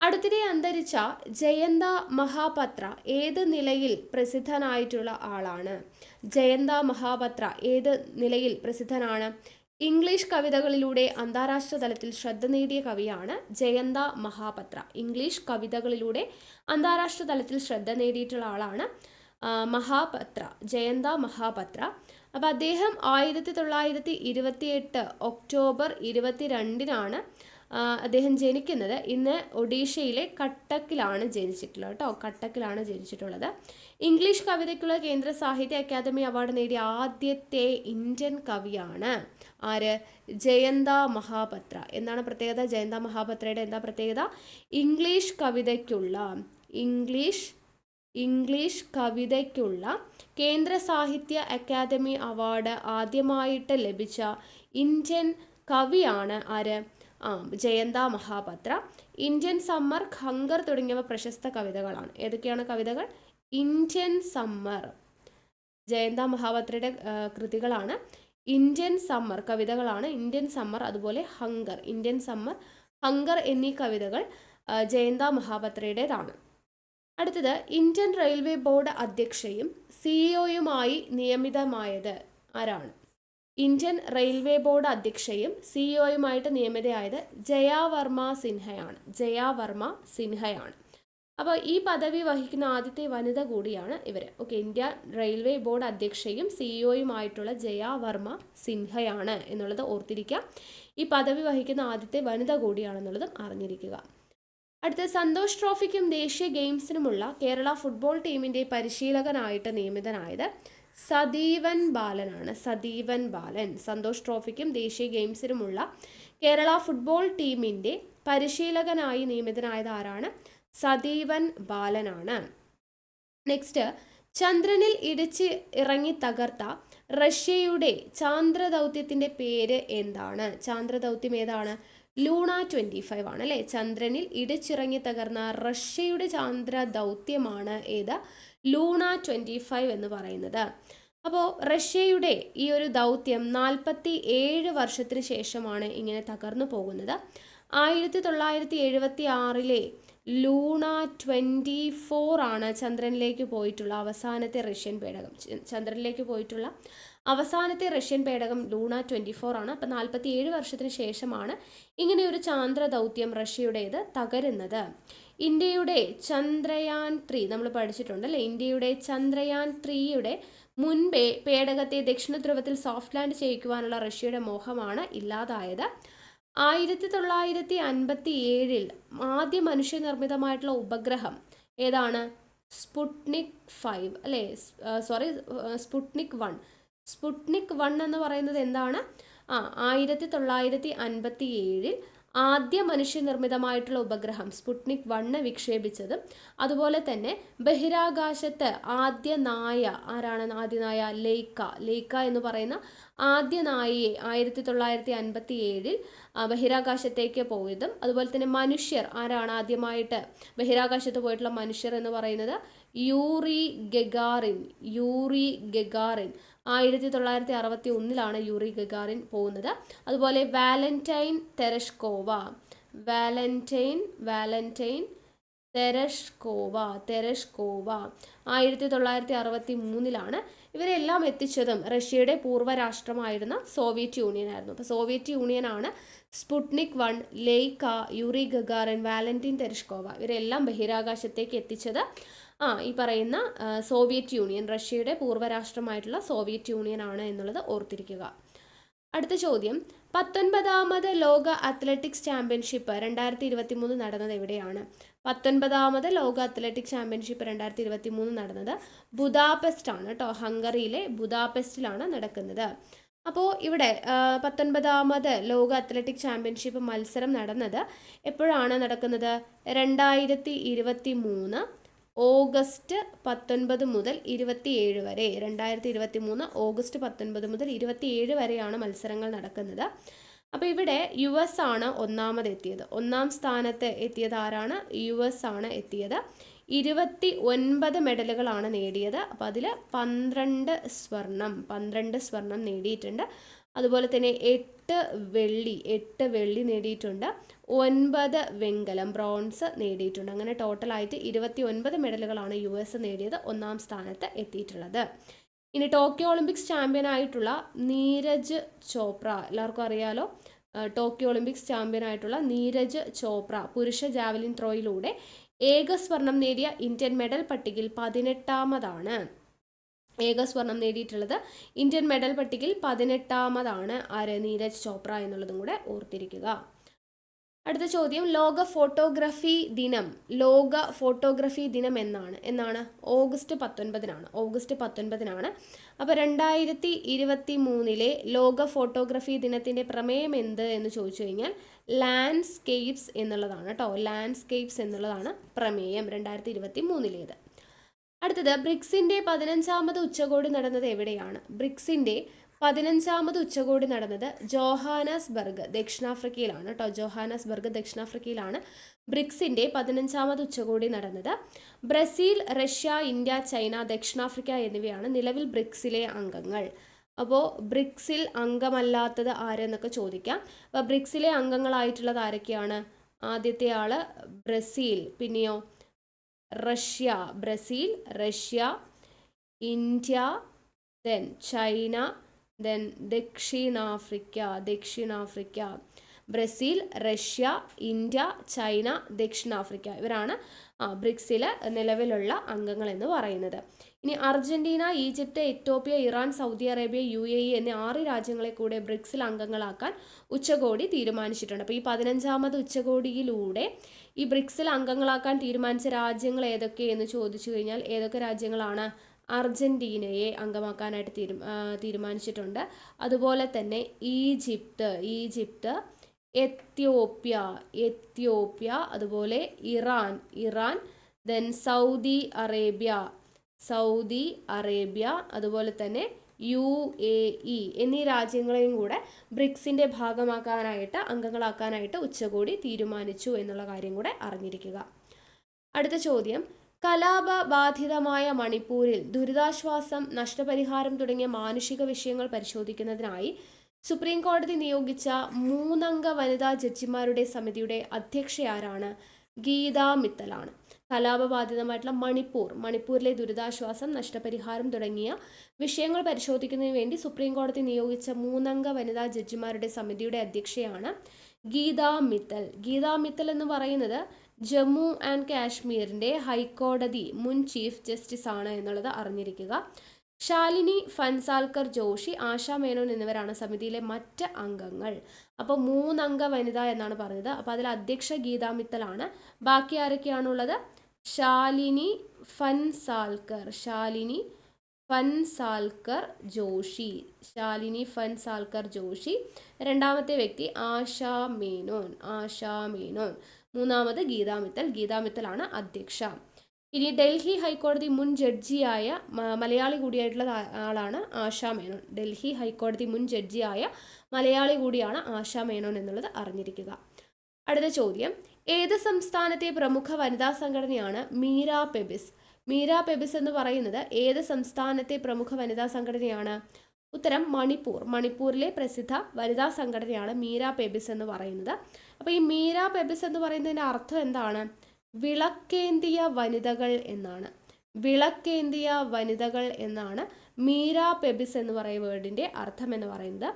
അടുത്തിടെ അന്തരിച്ച ജയന്ത മഹാപത്ര ഏത് നിലയിൽ പ്രസിദ്ധനായിട്ടുള്ള ആളാണ്? ജയന്ത മഹാപത്ര ഏത് നിലയിൽ പ്രസിദ്ധനാണ്? ഇംഗ്ലീഷ് കവിതകളിലൂടെ അന്താരാഷ്ട്ര തലത്തിൽ ശ്രദ്ധ നേടിയ കവിയാണ് ജയന്ത മഹാപത്ര. ഇംഗ്ലീഷ് കവിതകളിലൂടെ അന്താരാഷ്ട്ര തലത്തിൽ ശ്രദ്ധ നേടിയിട്ടുള്ള ആളാണ് മഹാപത്ര, ജയന്ത മഹാപത്ര. അപ്പോൾ അദ്ദേഹം 1928 ഒക്ടോബർ 22 അദ്ദേഹം ജനിക്കുന്നത്. ഇന്ന് ഒഡീഷയിലെ കട്ടക്കിലാണ് ജനിച്ചിട്ടുള്ളത് കേട്ടോ. കട്ടക്കിലാണ് ജനിച്ചിട്ടുള്ളത്. ഇംഗ്ലീഷ് കവിതയ്ക്കുള്ള കേന്ദ്ര സാഹിത്യ അക്കാദമി അവാർഡ് നേടിയ ആദ്യത്തെ ഇന്ത്യൻ കവിയാണ് ആര്? ജയന്ത മഹാപത്ര. എന്താണ് പ്രത്യേകത? ജയന്ത മഹാപത്രയുടെ എന്താ പ്രത്യേകത? ഇംഗ്ലീഷ് കവിതയ്ക്കുള്ള കേന്ദ്ര സാഹിത്യ അക്കാദമി അവാർഡ് ആദ്യമായിട്ട് ലഭിച്ച ഇന്ത്യൻ കവിയാണ് ആര്? Jayanta Mohapatra. Indian summer, hunger തുടങ്ങിയവ പ്രശസ്ത കവിതകളാണ്. ഏതൊക്കെയാണ് കവിതകൾ? Indian summer, Jayanta മഹാപത്രയുടെ കൃതികളാണ്. Indian summer കവിതകളാണ്. Indian summer, അതുപോലെ ഹങ്കർ, ഇന്ത്യൻ സമ്മർ, ഹങ്കർ എന്നീ കവിതകൾ ജയന്ത മഹാപത്രയുടേതാണ്. അടുത്തത് ഇന്ത്യൻ റെയിൽവേ ബോർഡ് അധ്യക്ഷയും സിഇഒയുമായി നിയമിതമായത് ആരാണ്? Indian railway board അധ്യക്ഷയും സിഇഒയുമായിട്ട് നിയമിതയായത് ജയാവർമ്മ സിൻഹയാണ്. അപ്പോൾ ഈ പദവി വഹിക്കുന്ന ആദ്യത്തെ വനിത കൂടിയാണ് ഇവർ. ഓക്കെ, ഇന്ത്യ റെയിൽവേ ബോർഡ് അധ്യക്ഷയും സിഇഒയുമായിട്ടുള്ള ജയാവർമ്മ സിൻഹയാണ് എന്നുള്ളത് ഓർത്തിരിക്കുക. ഈ പദവി വഹിക്കുന്ന ആദ്യത്തെ വനിത കൂടിയാണെന്നുള്ളതും അറിഞ്ഞിരിക്കുക. അടുത്ത സന്തോഷ് ട്രോഫിക്കും ദേശീയ ഗെയിംസിനുമുള്ള കേരള ഫുട്ബോൾ ടീമിൻ്റെ പരിശീലകനായിട്ട് നിയമിതനായത് സദീവൻ ബാലനാണ്. സന്തോഷ് ട്രോഫിക്കും ദേശീയ ഗെയിംസിനുമുള്ള കേരള ഫുട്ബോൾ ടീമിൻ്റെ പരിശീലകനായി നിയമിതനായത് ആരാണ്? സദീവൻ ബാലനാണ്. നെക്സ്റ്റ്, ചന്ദ്രനിൽ ഇടിച്ച് ഇറങ്ങി തകർത്ത റഷ്യയുടെ ചാന്ദ്രദൗത്യത്തിൻ്റെ പേര് എന്താണ്? ചാന്ദ്രദൗത്യം ഏതാണ്? ലൂണ 25 ആണ് അല്ലേ? ചന്ദ്രനിൽ ഇടിച്ചിറങ്ങി തകർന്ന റഷ്യയുടെ ചാന്ദ്രദൗത്യമാണ് ഏത്? ലൂണ 25 എന്ന് പറയുന്നത്. അപ്പോൾ റഷ്യയുടെ ഈ ഒരു ദൗത്യം 47 വർഷത്തിന് ശേഷമാണ് ഇങ്ങനെ തകർന്നു പോകുന്നത്. 1976 ലൂണ 24 ആണ് ചന്ദ്രനിലേക്ക് പോയിട്ടുള്ള അവസാനത്തെ റഷ്യൻ പേടകം. ലൂണ 24 ആണ്. അപ്പം 47 വർഷത്തിന് ശേഷമാണ് ഇങ്ങനെയൊരു ചാന്ദ്ര ദൗത്യം റഷ്യയുടേത് തകരുന്നത്. ഇന്ത്യയുടെ ചന്ദ്രയാൻ 3 നമ്മൾ പഠിച്ചിട്ടുണ്ടല്ലേ. ഇന്ത്യയുടെ ചന്ദ്രയാൻ 3യുടെ മുൻപേ പേടകത്തെ ദക്ഷിണ ധ്രുവത്തിൽ സോഫ്റ്റ് ലാൻഡ് ചെയ്യിക്കുവാനുള്ള റഷ്യയുടെ മോഹമാണ് ഇല്ലാതായത്. 1957 ആദ്യ മനുഷ്യനിർമ്മിതമായിട്ടുള്ള ഉപഗ്രഹം ഏതാണ്? സ്പുട്നിക് 5 അല്ലേ, സോറി, സ്പുട്നിക് 1 എന്ന് പറയുന്നത് എന്താണ്? 1957 ആദ്യ മനുഷ്യനിർമ്മിതമായിട്ടുള്ള ഉപഗ്രഹം സ്പുട്നിക് 1 വിക്ഷേപിച്ചതും അതുപോലെ തന്നെ ബഹിരാകാശത്ത് ആദ്യ നായ ആരാണ്? ആദ്യ നായ ലേക്ക എന്ന് പറയുന്ന ആദ്യ നായയെ 1957 ബഹിരാകാശത്തേക്ക് പോയതും അതുപോലെ തന്നെ മനുഷ്യർ ആരാണ് ആദ്യമായിട്ട് ബഹിരാകാശത്ത് പോയിട്ടുള്ള മനുഷ്യർ എന്ന് പറയുന്നത്? യൂറി ഗഗാറിൻ 1961 യൂറി ഗഗാറിൻ പോകുന്നത്. അതുപോലെ വാലന്റൈൻ തെരഷ്കോവ 1963 ഇവരെല്ലാം എത്തിച്ചതും റഷ്യയുടെ പൂർവ്വ രാഷ്ട്രമായിരുന്ന സോവിയറ്റ് യൂണിയൻ ആയിരുന്നു. അപ്പോൾ സോവിയറ്റ് യൂണിയനാണ് Sputnik 1, Laika, Yuri Gagarin, Valentine Tereshkova ഇവരെല്ലാം ബഹിരാകാശത്തേക്ക് എത്തിച്ചത് ഈ പറയുന്ന സോവിയറ്റ് യൂണിയൻ, റഷ്യയുടെ പൂർവ്വ രാഷ്ട്രമായിട്ടുള്ള സോവിയറ്റ് യൂണിയൻ ആണ് എന്നുള്ളത് ഓർത്തിരിക്കുക. അടുത്ത ചോദ്യം, 19ാമത് ലോക അത്ലറ്റിക്സ് ചാമ്പ്യൻഷിപ്പ് 2023 നടന്നത് എവിടെയാണ്? 19ാമത് ലോക അത്ലറ്റിക് ചാമ്പ്യൻഷിപ്പ് 2023 നടന്നത് ബുദാപെസ്റ്റ് ആണ് കേട്ടോ. ഹംഗറിയിലെ ബുദാപെസ്റ്റിലാണ് നടക്കുന്നത്. അപ്പോൾ ഇവിടെ 19ാമത് ലോക അത്ലറ്റിക് ചാമ്പ്യൻഷിപ്പ് മത്സരം നടന്നത് എപ്പോഴാണ് നടക്കുന്നത്? 2023 ഓഗസ്റ്റ് 19 മുതൽ 27 വരെ. 2023 ഓഗസ്റ്റ് 19 മുതൽ 27 വരെയാണ് മത്സരങ്ങൾ നടക്കുന്നത്. അപ്പോൾ ഇവിടെ US ആണ് ഒന്നാമത് എത്തിയത്. ഒന്നാം സ്ഥാനത്ത് എത്തിയത് ആരാണ്? US ആണ് എത്തിയത്. 29 മെഡലുകളാണ് നേടിയത്. അപ്പോൾ അതിൽ 12 സ്വർണം നേടിയിട്ടുണ്ട്. അതുപോലെ തന്നെ 8 വെള്ളി നേടിയിട്ടുണ്ട്. 9 വെങ്കലം ബ്രോൺസ് നേടിയിട്ടുണ്ട്. അങ്ങനെ ടോട്ടലായിട്ട് 29 മെഡലുകളാണ് US നേടിയത്, ഒന്നാം സ്ഥാനത്ത് എത്തിയിട്ടുള്ളത്. ഇനി ടോക്കിയോ ഒളിമ്പിക്സ് ചാമ്പ്യൻ ആയിട്ടുള്ള നീരജ് ചോപ്ര, എല്ലാവർക്കും അറിയാലോ, ടോക്കിയോ ഒളിമ്പിക്സ് ചാമ്പ്യൻ ആയിട്ടുള്ള നീരജ് ചോപ്ര പുരുഷ ജാവലിൻ ത്രോയിലൂടെ ഏക സ്വർണം നേടിയ ഇന്ത്യൻ മെഡൽ പട്ടികയിൽ 18ാമതാണ്. ഏക സ്വർണം നേടിയിട്ടുള്ളത് ഇന്ത്യൻ മെഡൽ പട്ടികയിൽ 18ാമതാണ് ആര്? നീരജ് ചോപ്ര എന്നുള്ളതും കൂടെ ഓർത്തിരിക്കുക. അടുത്ത ചോദ്യം, ലോക ഫോട്ടോഗ്രഫി ദിനം എന്നാണ്? ഓഗസ്റ്റ് 19 അപ്പോൾ 2023 ലോക ഫോട്ടോഗ്രഫി ദിനത്തിൻ്റെ പ്രമേയം എന്ത് എന്ന് ചോദിച്ചു കഴിഞ്ഞാൽ ലാൻഡ്സ്കേപ്സ് എന്നുള്ളതാണ് കേട്ടോ. ലാൻഡ്സ്കേപ്സ് എന്നുള്ളതാണ് പ്രമേയം 2023. അടുത്തത്, ബ്രിക്സിൻ്റെ 15ാമത് ഉച്ചകോടി നടന്നത് എവിടെയാണ്? ബ്രിക്സിൻ്റെ 15ാമത് ഉച്ചകോടി നടന്നത് ജോഹാനസ്ബർഗ്, ദക്ഷിണാഫ്രിക്കയിലാണ് കേട്ടോ. ജോഹാനസ്ബർഗ് ദക്ഷിണാഫ്രിക്കയിലാണ് ബ്രിക്സിൻ്റെ 15ാമത് ഉച്ചകോടി നടന്നത്. ബ്രസീൽ, റഷ്യ, ഇന്ത്യ, ചൈന, ദക്ഷിണാഫ്രിക്ക എന്നിവയാണ് നിലവിൽ ബ്രിക്സിലെ അംഗങ്ങൾ. അപ്പോൾ ബ്രിക്സിൽ അംഗമല്ലാത്തത് ആരെന്നൊക്കെ ചോദിക്കാം. അപ്പോൾ ബ്രിക്സിലെ അംഗങ്ങളായിട്ടുള്ളത് ആരൊക്കെയാണ്? ആദ്യത്തെ ആള് ബ്രസീൽ, പിന്നെയോ Brazil, Russia, India, then China, then ദക്ഷിണാഫ്രിക്ക. ബ്രസീൽ, റഷ്യ, ഇന്ത്യ, ചൈന, ദക്ഷിണാഫ്രിക്ക ഇവരാണ് ബ്രിക്സിലെ നിലവിലുള്ള അംഗങ്ങൾ എന്ന് പറയുന്നത്. ഇനി Argentina, Egypt, Ethiopia, Iran, Saudi Arabia, UAE എന്നീ 6 രാജ്യങ്ങളെ കൂടെ ബ്രിക്സിൽ അംഗങ്ങളാക്കാൻ ഉച്ചകോടി തീരുമാനിച്ചിട്ടുണ്ട്. അപ്പോൾ ഈ 15ാമത് ഉച്ചകോടിയിലൂടെ ഈ ബ്രിക്സിൽ അംഗങ്ങളാക്കാൻ തീരുമാനിച്ച രാജ്യങ്ങൾ ഏതൊക്കെയെന്ന് ചോദിച്ചു കഴിഞ്ഞാൽ ഏതൊക്കെ രാജ്യങ്ങളാണ്? അർജന്റീനയെ അംഗമാക്കാനായിട്ട് തീരുമാനിച്ചിട്ടുണ്ട്. അതുപോലെ തന്നെ ഈജിപ്ത്, എത്യോപ്യ, അതുപോലെ ഇറാൻ, ദെൻ സൗദി അറേബ്യ, അതുപോലെ തന്നെ UAE എന്നീ രാജ്യങ്ങളെയും കൂടെ ബ്രിക്സിൻ്റെ ഭാഗമാക്കാനായിട്ട് അംഗങ്ങളാക്കാനായിട്ട് ഉച്ചകോടി തീരുമാനിച്ചു എന്നുള്ള കാര്യം കൂടെ അറിഞ്ഞിരിക്കുക. അടുത്ത ചോദ്യം, കലാപബാധിതമായ മണിപ്പൂരിൽ ദുരിതാശ്വാസം, നഷ്ടപരിഹാരം തുടങ്ങിയ മാനുഷിക വിഷയങ്ങൾ പരിശോധിക്കുന്നതിനായി സുപ്രീം കോടതി നിയോഗിച്ച 3 അംഗ വനിതാ ജഡ്ജിമാരുടെ സമിതിയുടെ അധ്യക്ഷയാരാണ്? ഗീതാ മിത്തലാണ്. കലാപബാധിതമായിട്ടുള്ള മണിപ്പൂരിലെ ദുരിതാശ്വാസം, നഷ്ടപരിഹാരം തുടങ്ങിയ വിഷയങ്ങൾ പരിശോധിക്കുന്നതിന് വേണ്ടി സുപ്രീം കോടതി നിയോഗിച്ച 3 അംഗ വനിതാ ജഡ്ജിമാരുടെ സമിതിയുടെ അധ്യക്ഷയാണ് ഗീതാ മിത്തൽ എന്ന് പറയുന്നത് ജമ്മു ആൻഡ് കാശ്മീരിൻ്റെ ഹൈക്കോടതി മുൻ ചീഫ് ജസ്റ്റിസ് ആണ് എന്നുള്ളത് അറിഞ്ഞിരിക്കുക. ശാലിനി ഫൻസാൽക്കർ ജോഷി, ആശാ മേനോൻ എന്നിവരാണ് സമിതിയിലെ മറ്റ് അംഗങ്ങൾ. അപ്പോൾ 3 അംഗ വനിത എന്നാണ് പറഞ്ഞത്. അപ്പോൾ അതിൽ അധ്യക്ഷ ഗീതാ മിത്തലാണ്. ബാക്കി ആരൊക്കെയാണുള്ളത്? ശാലിനി ഫൻസാൽക്കർ. ശാലിനി ഫൻസാൽക്കർ ജോഷി. ശാലിനി ഫൻസാൽക്കർ ജോഷി. രണ്ടാമത്തെ വ്യക്തി ആശാ മേനോൻ. ആശാ മേനോൻ. മൂന്നാമത് ഗീതാ മിത്തൽ. ഗീതാ മിത്തലാണ് അധ്യക്ഷ. ഇനി ഡൽഹി ഹൈക്കോടതി മുൻ ജഡ്ജിയായ മലയാളി കൂടിയായിട്ടുള്ള ആളാണ് ആശാ മേനോൻ. ഡൽഹി ഹൈക്കോടതി മുൻ ജഡ്ജിയായ മലയാളി കൂടിയാണ് ആശാ മേനോൻ എന്നുള്ളത് അറിഞ്ഞിരിക്കുക. അടുത്ത ചോദ്യം, ഏത് സംസ്ഥാനത്തെ പ്രമുഖ വനിതാ സംഘടനയാണ് മീര പെബിസ്? മീര പെബിസ് എന്ന് പറയുന്നത് ഏത് സംസ്ഥാനത്തെ പ്രമുഖ വനിതാ സംഘടനയാണ്? ഉത്തരം മണിപ്പൂർ. മണിപ്പൂരിലെ പ്രസിദ്ധ വനിതാ സംഘടനയാണ് മീര പെബിസ് എന്ന് പറയുന്നത്. അപ്പോൾ ഈ മീര പെബിസ് എന്ന് പറയുന്നതിൻ്റെ അർത്ഥം എന്താണ്? വിളക്കേന്തിയ വനിതകൾ എന്നാണ്. വിളക്കേന്തിയ വനിതകൾ എന്നാണ് മീര പെബിസ് എന്ന് പറയുന്ന വേർഡിൻ്റെ അർത്ഥം എന്ന് പറയുന്നത്.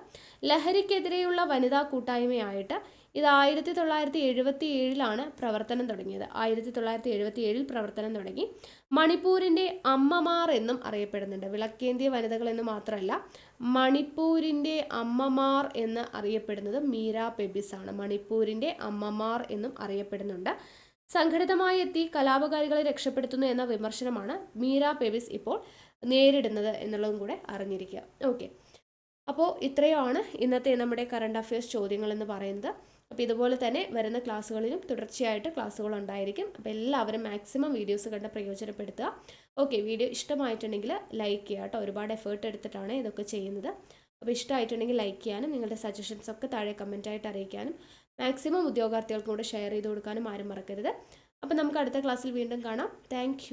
ലഹരിക്കെതിരെയുള്ള വനിതാ കൂട്ടായ്മയായിട്ട് ഇത് 1977 പ്രവർത്തനം തുടങ്ങിയത്. 1977 പ്രവർത്തനം തുടങ്ങി. മണിപ്പൂരിൻ്റെ അമ്മമാർ എന്നും അറിയപ്പെടുന്നുണ്ട്. വിളക്കേന്തിയ വനിതകൾ എന്ന് മാത്രമല്ല, മണിപ്പൂരിൻ്റെ അമ്മമാർ എന്ന് അറിയപ്പെടുന്നത് മീര പെബിസ് ആണ്. മണിപ്പൂരിൻ്റെ അമ്മമാർ എന്നും അറിയപ്പെടുന്നുണ്ട്. സംഘടിതമായി എത്തി കലാപകാരികളെ രക്ഷപ്പെടുത്തുന്നു എന്ന വിമർശനമാണ് മീര പെബിസ് ഇപ്പോൾ നേരിടുന്നത് എന്നുള്ളതും കൂടെ അറിഞ്ഞിരിക്കുക. ഓക്കെ, അപ്പോൾ ഇത്രയുമാണ് ഇന്നത്തെ നമ്മുടെ കറണ്ട് അഫയേഴ്സ് ചോദ്യങ്ങൾ എന്ന് പറയുന്നത്. അപ്പോൾ ഇതുപോലെ തന്നെ വരുന്ന ക്ലാസ്സുകളിലും തുടർച്ചയായിട്ട് ക്ലാസ്സുകൾ ഉണ്ടായിരിക്കും. അപ്പോൾ എല്ലാവരും മാക്സിമം വീഡിയോസ് കണ്ട് പ്രയോജനപ്പെടുത്തുക. ഓക്കെ, വീഡിയോ ഇഷ്ടമായിട്ടുണ്ടെങ്കിൽ ലൈക്ക് ചെയ്യുക കേട്ടോ. ഒരുപാട് എഫേർട്ട് എടുത്തിട്ടാണ് ഇതൊക്കെ ചെയ്യുന്നത്. അപ്പോൾ ഇഷ്ടമായിട്ടുണ്ടെങ്കിൽ ലൈക്ക് ചെയ്യാനും നിങ്ങളുടെ സജഷൻസ് ഒക്കെ താഴെ കമൻറ്റായിട്ട് അറിയിക്കാനും മാക്സിമം ഉദ്യോഗാർത്ഥികൾക്കും കൂടെ ഷെയർ ചെയ്ത് കൊടുക്കാനും ആരും മറക്കരുത്. അപ്പോൾ നമുക്ക് അടുത്ത ക്ലാസ്സിൽ വീണ്ടും കാണാം. താങ്ക്